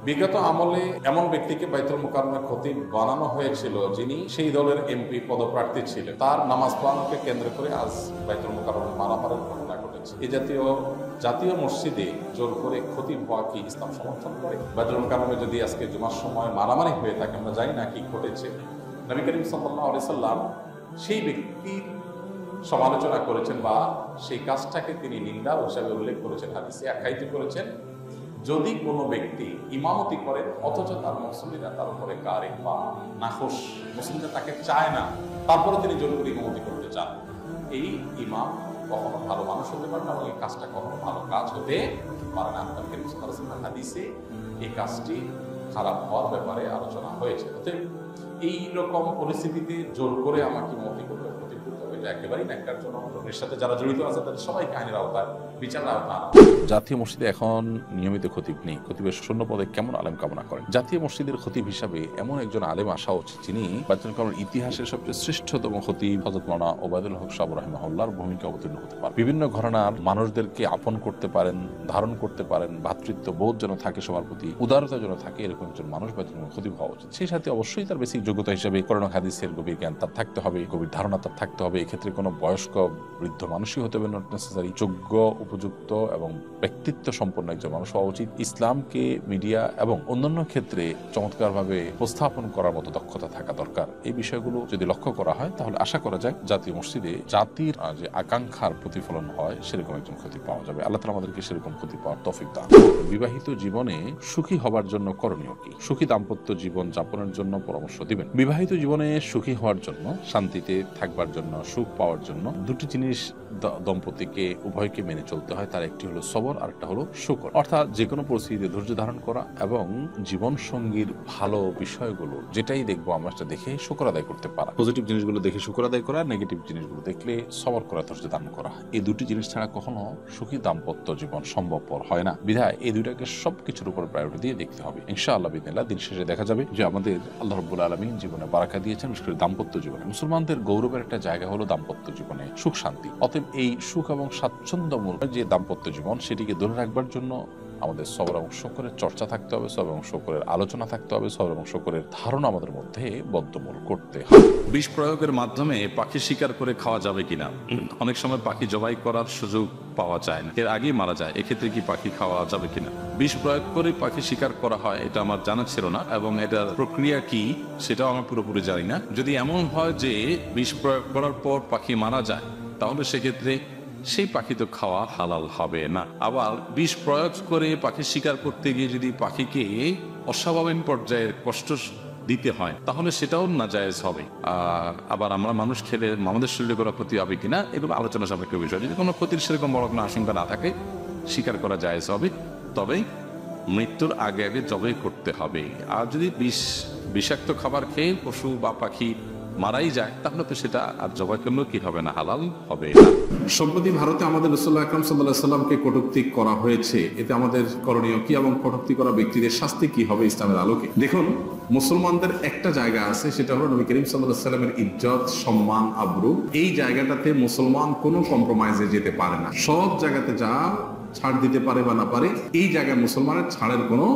বিগত আমলে এমন ব্যক্তিকে বাইতুল মুকাররমের খতিব বানানো হয়েছিল যিনি সেই দলের এমপি পদপ্রার্থী ছিলেন। তার নামাজ পড়ানোকে কেন্দ্র করে আজ বাইতুল মুকাররমে মারামারির ঘটনা ঘটেছে। এই জাতীয় মসজিদে জোর করে খতিব হওয়া কি ইসলাম সমর্থন করে? বাইতুল মুকাররমে যদি আজকে জুমার সময় মারামারি হয়ে থাকে, আমরা জানি না কি ঘটেছে। নবী করিম সাল্লাল্লাহু আলাইহি সাল্লাম সেই ব্যক্তির সমালোচনা করেছেন বা সেই কাজটাকে তিনি নিন্দা হিসাবে উল্লেখ করেছেন, হাদিসে আখ্যায়িত করেছেন, যদি কোনো ব্যক্তি ইমামতি করেন অথচ তার মুসল্লিরা তার উপরে গারে বা নাখোশ, মুসল্লিরা তাকে চায় না, তারপরে তিনি জোর করে ইমামতি করতে চান, এই ইমাম কখনো ভালো মানুষ হতে পারে না এবং এই কাজটা কখনো ভালো কাজ হতে পারে না। হাদিসে এই কাজটি খারাপ হওয়ার ব্যাপারে আলোচনা হয়েছে। অতএব এই রকম পরিস্থিতিতে জোর করে আমাকে ইমামতি করতে হবে, এটা একেবারেই ন্যাক্কারজনক। এর সাথে যারা জড়িত আছে তাদের সবাই আইনের আওতায়
বিচার জাতীয় মসজিদে এখন নিয়মিত খতিব নেই। খতিবের শূন্য পদে কেমন আলেম কামনা করেন? জাতীয় মসজিদের খতিব হিসাবে এমন একজন আলেম আসা উচিত যিনি বাচ্চার কারণ ইতিহাসের সবচেয়ে শ্রেষ্ঠতম খতিব হযরত মাওলানা ওবায়দুল হক সাহেব রাহিমাহুল্লাহর ভূমিকা অবতীর্ণ হতে পারেন। বিভিন্ন ঘরানার মানুষদেরকে আপন করতে পারেন, ধারণ করতে পারেন, ভ্রাতৃত্ব বোধ যেন থাকে সবার প্রতি, উদারতা যেন থাকে, এরকম একজন মানুষ বাচ্চার খতিব হওয়া উচিত। সেই সাথে অবশ্যই তার বেসিক যোগ্যতা হিসেবে কোরআন হাদিসের গভীর জ্ঞান তার থাকতে হবে, গভীর ধারণা তার থাকতে হবে। এক্ষেত্রে কোনো বয়স্ক বৃদ্ধ মানুষই হতে হবে নট নেসেসারি, যোগ্য উপযুক্ত এবং ব্যক্তিত্ব সম্পন্ন একজন মানুষ হওয়া উচিত। ইসলামকে মিডিয়া এবং অন্যান্য ক্ষেত্রে চমৎকারভাবে উপস্থাপন করার মতো দক্ষতা থাকা দরকার। এই বিষয়গুলো যদি লক্ষ্য করা হয় তাহলে আশা করা যায় জাতীয় মসজিদে জাতির যে আকাঙ্ক্ষার প্রতিফলন হয় সেরকম একজন খতিব পাওয়া যাবে। আল্লাহ তাআলা আমাদেরকে সেরকম খতিব পাওয়ার তৌফিক দান করুন। বিবাহিত জীবনে সুখী হবার জন্য করণীয় কি? সুখী দাম্পত্য জীবন যাপনের জন্য পরামর্শ দিবেন। বিবাহিত জীবনে সুখী হওয়ার জন্য, শান্তিতে থাকবার জন্য, সুখ পাওয়ার জন্য দুটি জিনিস দম্পতিকে উভয়কে মেনে চলতে হয়। তার একটি হলো সবর, আর একটা হলো শুকর। অর্থাৎ যে কোনো পরিস্থিতিতে ধৈর্য ধারণ করা এবং জীবন সঙ্গীর ভালো বিষয়গুলো যেটাই দেখবো আমরা সেটা দেখে শুকর আদায় করতে পারা। পজিটিভ জিনিসগুলো দেখে শুকর আদায় করা, নেগেটিভ জিনিসগুলো দেখলে সবর করা, ধৈর্য ধারণ করা। এই দুটি জিনিস ছাড়া কখনো সুখী দাম্পত্য জীবন সম্ভবপর হয় না। বিধায় এই দুইটাকে সবকিছুর উপর প্রায়োরিটি দিয়ে দেখতে হবে। ইনশাআল্লাহ বিদিনিল্লাহ দিন শেষে দেখা যাবে যে আমাদের আল্লাহ রাব্বুল আলামিন জীবনে বারাকা দিয়েছেন, বিশেষ করে দাম্পত্য জীবনে। মুসলমানদের গৌরবের একটা জায়গা হলো দাম্পত্য জীবনে সুখ শান্তি। অতএব এই সুখ এবং স্বাচ্ছন্দ্যমূলক যে দাম্পত্য জীবন সেটিকে ধরে রাখবার জন্য আমাদের সবর এবং শুকরের চর্চা থাকতে হবে, সবর এবং শুকরের আলোচনা থাকতে হবে, সবর এবং শুকরের ধারণা আমাদের মধ্যে বদ্ধমূল করতে হবে।
বিষ প্রয়োগের মাধ্যমে পাখি শিকার করে খাওয়া যাবে কিনা? অনেক সময় পাখি জবাই করার সুযোগ পাওয়া যায় না, এর আগেই মারা যায়। এক্ষেত্রে কি পাখি খাওয়া যাবে কিনা? বিষ প্রয়োগ করে পাখি শিকার করা হয়, এটা আমার জানা ছিল না, এবং এটার প্রক্রিয়া কি সেটাও আমি পুরোপুরি জানি না। যদি এমন হয় যে বিষ প্রয়োগ করার পর পাখি মারা যায়, তাহলে সেক্ষেত্রে সেই পাখি তো খাওয়া হালাল হবে না। আবার বিষ প্রয়োগ করে পাখি শিকার করতে গিয়ে যদি পাখিকে অস্বাভাবিক পর্যায়ের কষ্ট দিতে হয়, তাহলে সেটাও নাজায়েজ হবে। আবার আমরা মানুষ খেলে আমাদের শরীরে করা ক্ষতি হবে কিনা, এগুলো আলোচনা সাপেক্ষ বিষয়। যদি কোনো ক্ষতির সেরকম বড় কোনো আশঙ্কা না থাকে, শিকার করা জায়েজ হবে, তবে মৃত্যুর আগে আগে জবাই করতে হবে। আর যদি বিষাক্ত খাবার খেয়ে পশু বা পাখি মারাই যায়, তাহলে তো সেটা আর জবাই করলেও কি হবে না, হালাল হবে না।
সম্প্রতি ভারতে আমাদের রাসূলুল্লাহ আকরাম সাল্লাল্লাহু আলাইহি সাল্লামকে কটূক্তি করা হয়েছে, এতে আমাদের করণীয় কি এবং কটূক্তি করা ব্যক্তিদের শাস্তি কি হবে ইসলামের আলোকে? দেখুন, মুসলমানদের একটা জায়গা আছে, সেটা হলো নবী করিম সাল্লাল্লাহু আলাইহি সাল্লামের ইজ্জত, সম্মান, আবরু। এই জায়গাটাতে মুসলমান কোনো কম্প্রোমাইজে যেতে পারে না। সব জায়গাতে যা ছাড় দিতে পারে বা না পারে, এই জায়গায় মুসলমানের ছাড়ের কোনো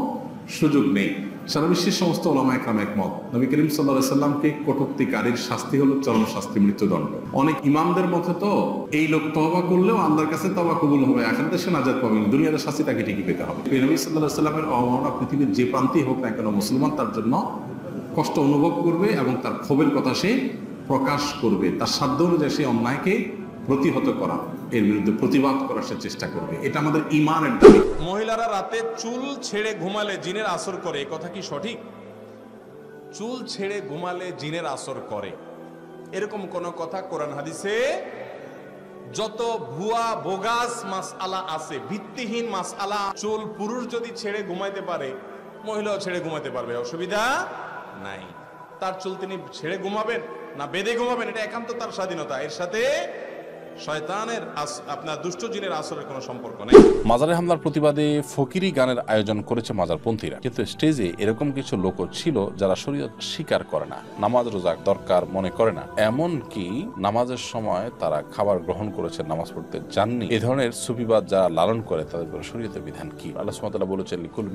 সুযোগ নেই। সারা বিশ্বের সমস্ত ওলামা একরাম একমত, নবী করিম সাল্লাল্লাহু আলাইহি সাল্লামকে কটূক্তিকারীর শাস্তি হলো চরম শাস্তি, মৃত্যুদণ্ড। অনেক ইমামদের মতে তো এই লোক তওবা করলেও আল্লাহর কাছে তওবা কবুল হবে, এখন দেশে নাজাত পাবে না, দুনিয়ার শাস্তি তাকে ঠিকই পেতে হবে। নবী সাল্লাল্লাহু আলাইহি সাল্লামের অবমাননা পৃথিবীর যে প্রান্তেই হোক না কেন, মুসলমান তার জন্য কষ্ট অনুভব করবে এবং তার ক্ষোভের কথা সে প্রকাশ করবে। তার সাধ্য অনুযায়ী সে অন্যায়কে প্রতিহত করা, এর বিরুদ্ধে প্রতিবাদ করার সে চেষ্টা করবে। এটা আমাদের ঈমানের দাবি।
মহিলারা রাতে চুল ছেড়ে ঘুমালে জিনের আসর করে, এ কথা কি সঠিক? চুল ছেড়ে ঘুমালে জিনের আসর করে, এরকম কোন কথা কোরআন হাদিসে যত ভুয়া বোগাস মাসআলা আছে, ভিত্তিহীন মাসআলা, চুল পুরুষ যদি ছেড়ে ঘুমাইতে পারে, মহিলাও ছেড়ে ঘুমাইতে পারবে, অসুবিধা নাই। তার চুল তিনি ছেড়ে ঘুমাবেন না বেঁধে ঘুমাবেন, এটা একান্ত তার স্বাধীনতা। এর সাথে শয়তানের আপনার দুষ্ট জিনের আসরের কোনো সম্পর্ক নেই।
মাজারে হামলার প্রতিবাদে ফকিরি গানের আয়োজন করেছে মাজারপন্থীরা, কিন্তু স্টেজে এরকম কিছু লোক ছিল যারা শরীয়ত স্বীকার করে না, নামাজ রোজা দরকার মনে করে না, এমন কি নামাজের সময় তারা খাবার গ্রহণ করেছে, নামাজ পড়তে জাননি। এ ধরনের সুফিবাদ যারা লালন করে তাদের উপর শরীয়তের বিধান কি? আল্লাহ সুবহানাহু ওয়া তাআলা বলেছেন লিকুল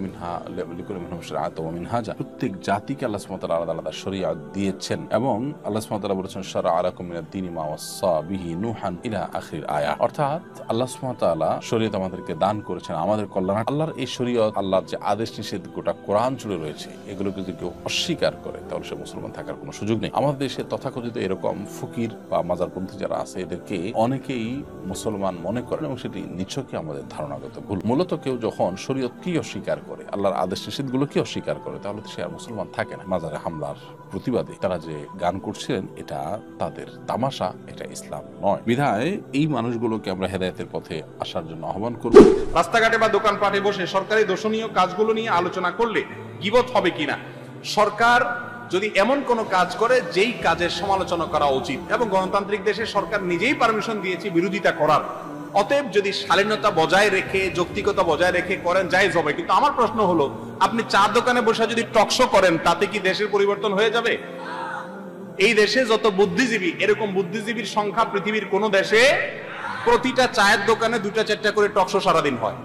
মিনহুম শারআতুন ওয়া মিনহাজা, প্রত্যেক জাতিকে আল্লাহ সুবহানাহু ওয়া তাআলা আলাদা আলাদা শরীয়ত দিয়েছেন, এবং আল্লাহ সুবহানাহু ওয়া তাআলা বলেছেন শারআ লাকুম মিনাদ দীনি মা ওয়াসসা বিহি নূহান ইলা আখির আয়াত। অর্থাৎ আল্লাহ সুবহানাহু ওয়া তাআলা শরীয়ত আমাদেরকে দান করেছেন আমাদের কল্যাণ। আল্লাহর এই শরীয়ত, আল্লাহর যে আদেশ নিষেধ গোটা কোরআন জুড়ে রয়েছে, এগুলোকে যদি কেউ অস্বীকার করে তাহলে সে মুসলমান থাকার কোনো সুযোগ নেই। আমাদের দেশে তথাকথিত এরকম ফকির বা মাজারপন্থী যারা আছে, এদেরকে অনেকেই মুসলমান মনে করেন এবং সেটি নিছকই আমাদের ধারণাগত ভুল। মূলত কেউ যখন শরীয়তকে অস্বীকার করে, আল্লাহর আদেশ নিষেধগুলোকে অস্বীকার করে, তাহলে সে আর মুসলমান থাকে না। মাজারে হামলার প্রতিবাদে তারা যে গান করছিলেন, এটা তাদের তামাশা, এটা ইসলাম নয়। বিধায় এই মানুষগুলোকে আমরা হেদায়েতের পথে আসার জন্য আহ্বান করব।
রাস্তাঘাটে বা দোকানপাটে বসে সরকারি দর্শনীয় কাজগুলো নিয়ে আলোচনা করলে গীবত হবে কিনা, সরকার যদি এমন কোন কাজ করে যেই কাজের সমালোচনা করা উচিত, এবং গণতান্ত্রিক দেশে সরকার নিজেই পারমিশন দিয়েছে বিরোধিতা করার, অতএব যদি শালীনতা বজায় রেখে, যৌক্তিকতা বজায় রেখে করেন, জায়েজ হবে। কিন্তু আমার প্রশ্ন হলো, আপনি চা দোকানে বসে যদি টকশো করেন, তাতে কি দেশের পরিবর্তন হয়ে যাবে? এই দেশে যত বুদ্ধিজীবী, এরকম বুদ্ধিজীবীর সংখ্যা পৃথিবীর কোন দেশে প্রতিটা চায়ের দোকানে 2টা-4টা করে টকশো সারাদিন হয়।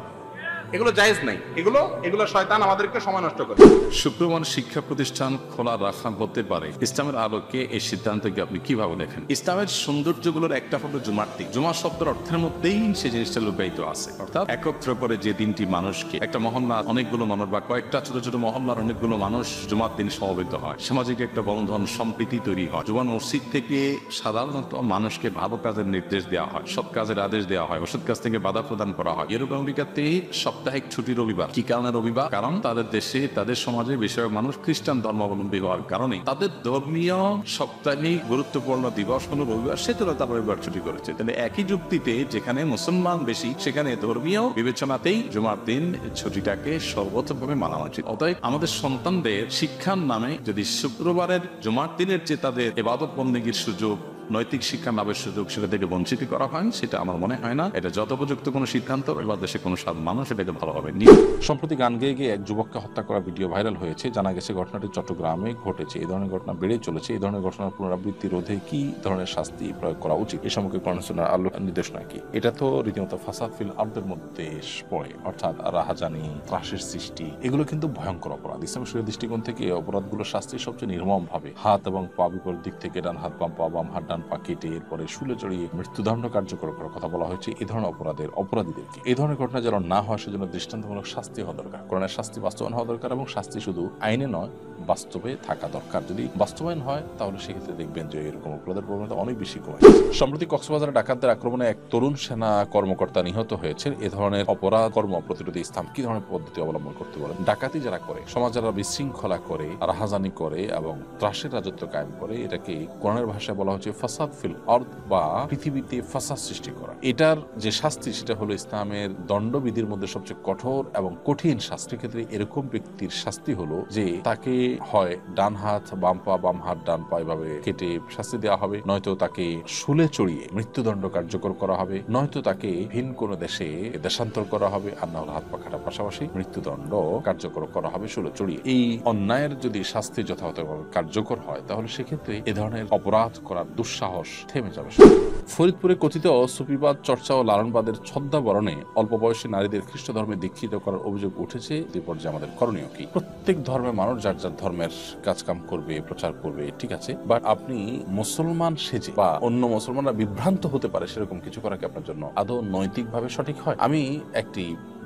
এগুলো জায়েজ নাই, এগুলো শয়তান আমাদেরকে সময় নষ্ট করে।
শুক্রবার শিক্ষা প্রতিষ্ঠান খোলা রাখা হতে পারে, ইসলামের আলোকে এই সিদ্ধান্তকে আপনি কিভাবে দেখেন? ইসলামের সৌন্দর্যগুলোর একটা হলো জুমার দিন। জুমা শব্দের অর্থের মধ্যেই সেই জিনিসটা লুকায়িত আছে, অর্থাৎ একত্র করে যে দিনটি মানুষকে, একটা মহল্লা অনেকগুলো মানুষ বা কয়েকটা ছোট ছোট মহল্লার অনেকগুলো মানুষ জুমার দিন সমবেত হয়, সামাজিক একটা বন্ধন সম্প্রীতি তৈরি হয়। জুমার মসজিদ থেকে সাধারণত মানুষকে ভালো কাজের নির্দেশ দেওয়া হয়, সৎ কাজের আদেশ দেওয়া হয়, অসৎ কাজ থেকে বাধা প্রদান করা হয়। এরকম অভিজ্ঞতাতে সাপ্তাহিক ছুটি রবিবার। কি কারণে রবিবার? কারণ তাদের দেশে, তাদের সমাজে বেশিরভাগ মানুষ খ্রিস্টান ধর্মাবলম্বী হওয়ার কারণে তাদের ধর্মীয় সাপ্তাহিক গুরুত্বপূর্ণ দিবস হলো রবিবার, সেজন্য তারা রবিবার ছুটি করেছে। তাহলে একই যুক্তিতে যেখানে মুসলমান বেশি, সেখানে ধর্মীয় বিবেচনাতেই জুমার দিন ছুটিটাকে সর্বোচ্চভাবে মানা উচিত। অতএব আমাদের সন্তানদের শিক্ষার নামে যদি শুক্রবারের জুমার দিনের যে তাদের ইবাদত বন্দেগীর সুযোগ, নৈতিক শিক্ষা লাভের সুযোগ, সেটা থেকে বঞ্চিত করা হয়, সেটা আমার মনে হয় না এটা যথোপযুক্ত কোনো সিদ্ধান্ত। এবার দেশে কোনো সাধারণ মানুষ এটাকে ভালোভাবে নিয়ে।
সম্প্রতি গান গেয়ে গিয়ে এক যুবককে হত্যা করা ভিডিও ভাইরাল হয়েছে। জানা গেছে ঘটনাটি চট্টগ্রামে ঘটেছে। এই ধরনের ঘটনা বেড়ে চলেছে। এই ধরনের ঘটনার পুনরাবৃত্তি রোধে কি ধরনের শাস্তি প্রয়োগ করা উচিত, এ সম্পর্কে কোরআন সুন্নাহর আলো নির্দেশনা কি? এটা তো রীতিমতো ফাসাদ ফিল আরদের মধ্যে পড়ে, অর্থাৎ রাহাজানি, ত্রাসের সৃষ্টি, এগুলো কিন্তু ভয়ঙ্কর অপরাধ। ইসলামের শরীয়তের দৃষ্টিকোণ থেকে অপরাধগুলোর শাস্তি সবচেয়ে নির্মম ভাবে হাত এবং পা বিপরীত দিক থেকে, ডান হাত বাম পা, বাম হাত ডান পা কেটে এরপরে শুলে চড়িয়ে মৃত্যুদণ্ড কার্যকর করার কথা বলা হয়েছে। এই ধরনের অপরাধীদেরকে, এই ধরনের ঘটনা যেন না হয় সেজন্য দৃষ্টান্তমূলক শাস্তি হওয়া দরকার। কোরআনের শাস্তি বাস্তবায়ন হওয়া দরকার এবং শাস্তি শুধু আইনে নয়, বাস্তবে থাকা দরকার। যদি বাস্তবায়ন হয় তাহলে সেক্ষেত্রে দেখবেন যে এরকম অপরাধের প্রবণতা অনেক বেশি কমে। সম্প্রতি কক্সবাজারে ডাকাতদের আক্রমণে এক তরুণ সেনা কর্মকর্তা নিহত হয়েছে। এ ধরনের অপরাধ কর্ম প্রতিরোধে ইসলাম কি ধরনের পদ্ধতি অবলম্বন করতে বলেন? ডাকাতি যারা করে, সমাজ যারা বিশৃঙ্খলা করে, রাহাজানি করে এবং ত্রাসের রাজত্ব কায়েম করে, এটাকে কোরআনের ভাষায় বলা হচ্ছে ফাসাদ ফিল আরদ বা পৃথিবীতে ফাসাদ সৃষ্টি করা। এটার যে শাস্তি সেটা হলো ইসলামের দণ্ডবিধির মধ্যে সবচেয়ে কঠোর এবং কঠিন শাস্তির ক্ষেত্রে এরকম ব্যক্তির শাস্তি হলো যে তাকে হয় ডান হাত বাম পা, বাম হাত ডান পা এভাবে কেটে শাস্তি দেওয়া হবে, নয়তো তাকে শুলে চড়িয়ে মৃত্যুদণ্ড কার্যকর করা হবে, নয়তো তাকে ভিন কোন দেশে দেশান্তর করা হবে, আর না হলে হাত পা কাটার পাশাপাশি মৃত্যুদণ্ড কার্যকর করা হবে শুলে চড়িয়ে। এই অন্যায়ের যদি শাস্তি যথাযথভাবে কার্যকর হয় তাহলে সেক্ষেত্রে এ ধরনের অপরাধ করার দুঃসাহস থেমে যাবে। ফরিদপুরে কথিত সুফিবাদ চর্চা ও লালনবাদের ছদ্মাবরণে অল্প বয়সী নারীদের খ্রিস্ট ধর্মে দীক্ষিত করার অভিযোগ উঠেছে। এই পর্যায়ে আমাদের করণীয় কি? প্রত্যেক ধর্মের মানুষ যার যার ধর্মের কাজকাম করবে, প্রচার করবে, ঠিক আছে, বাট আপনি মুসলমান সেজে বা অন্য মুসলমানরা বিভ্রান্ত হতে পারে সেরকম কিছু করা কি আপনার জন্য আদৌ নৈতিকভাবে সঠিক হয়? আমি একটি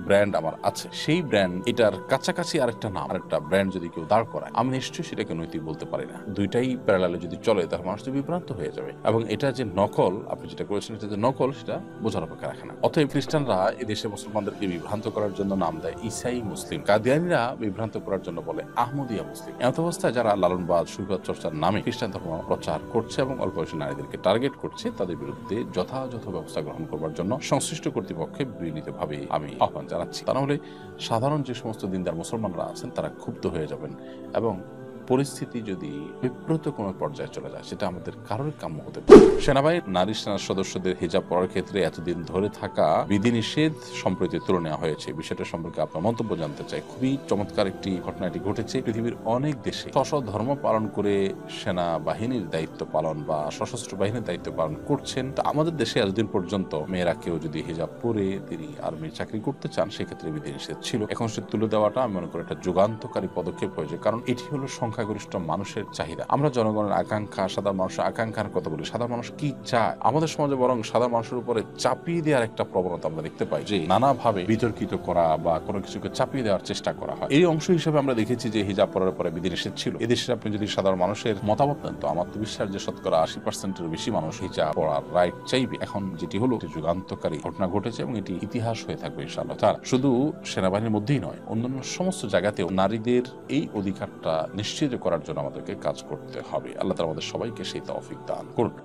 ব্র্যান্ড আমার আছে, সেই ব্র্যান্ড এটার কাছাকাছি আরেকটা নাম, আরেকটা ব্র্যান্ড যদি কেউ দাঁড় করায়, আমি নিশ্চয়ই সেটাকে নৈতিক বলতে পারি না। দুইটাই প্যারালালে যদি চলে তাহলে মানুষ তো বিভ্রান্ত হয়ে যাবে। এবং এটা যে নকল, আপনি যেটা করেছেন এটা যে নকল, সেটা বোঝার অপেক্ষা রাখে না। অতএব খ্রিস্টানরা এদেশে মুসলমানদেরকে বিভ্রান্ত করার জন্য নাম দেয় ইসাই মুসলিম, কাদিয়ানীরা বিভ্রান্ত করার জন্য বলে আহমদিয়া মুসলিম। এমত অবস্থায় যারা লালনবাদ সুফিবাদ চর্চার নামে খ্রিস্টান ধর্ম প্রচার করছে এবং অল্প বয়সী নারীদেরকে টার্গেট করছে, তাদের বিরুদ্ধে যথাযথ ব্যবস্থা গ্রহণ করবার জন্য সংশ্লিষ্ট কর্তৃপক্ষে বিনীতভাবে আমি আহ্বান জানাচ্ছি। তা নাহলে সাধারণ যে সমস্ত দিনদার মুসলমানরা আছেন তারা ক্ষুব্ধ হয়ে যাবেন এবং পরিস্থিতি যদি বিব্রত কোনো পর্যায়ে চলে যায় সেটা আমাদের কারোর কাম্য হতে পারে। সেনাবাহিনীর নারী সেনার সদস্যদের হিজাব পরার ক্ষেত্রে এতদিন ধরে থাকা বিধিনিষেধ সম্প্রতি তুলে নেওয়া হয়েছে। বিষয়টা সম্পর্কে আপনার মন্তব্য জানতে চাই। খুবই চমৎকার একটি ঘটনাটি ঘটেছে। পৃথিবীর অনেক দেশে স্ব ধর্ম পালন করে সেনাবাহিনীর দায়িত্ব পালন বা সশস্ত্র বাহিনীর দায়িত্ব পালন করছেন। তা আমাদের দেশে এতদিন পর্যন্ত মেয়েরা কেউ যদি হিজাব পরে তিনি আর্মির চাকরি করতে চান সেক্ষেত্রে বিধিনিষেধ ছিল। এখন সে তুলে দেওয়াটা আমি মনে করি একটা যুগান্তকারী পদক্ষেপ হয়েছে, কারণ এটি হলো সংখ্যাগরিষ্ঠ মানুষের চাহিদা। আমরা জনগণের আকাঙ্ক্ষা, সাধারণ মানুষের আকাঙ্ক্ষার কথা বলি, সাধারণ মানুষ কি চায়। আমাদের সমাজে বরং সাধারণ মানুষের উপরে চাপিয়ে দেওয়ার একটা প্রবণতা আমরা দেখতে পাই, যে নানাভাবে বিতর্কিত করা বা কোনো কিছুকে চাপিয়ে দেওয়ার চেষ্টা করা হয়। এই অংশ হিসেবে আমরা দেখেছি যে হিজাব পরার পরে বিধিনিষেধ ছিল। এদেশে আপনি যদি সাধারণ মানুষের মতামত নেন তো আমার তো বিশ্বাস যে শতকরা 80%-এর বেশি মানুষ হিজাব পরার রাইট চাইবে। এখন যেটি হলো যুগান্তকারী ঘটনা ঘটেছে এবং এটি ইতিহাস হয়ে থাকবে ইনশাআল্লাহ। তার শুধু সেনাবাহিনীর মধ্যেই নয়, অন্যান্য সমস্ত জায়গাতেও নারীদের এই অধিকারটা নিশ্চিত করার জন্য আমাদেরকে কাজ করতে হবে। আল্লাহ তাআলা আমাদের সবাইকে সেই তৌফিক দান করুন।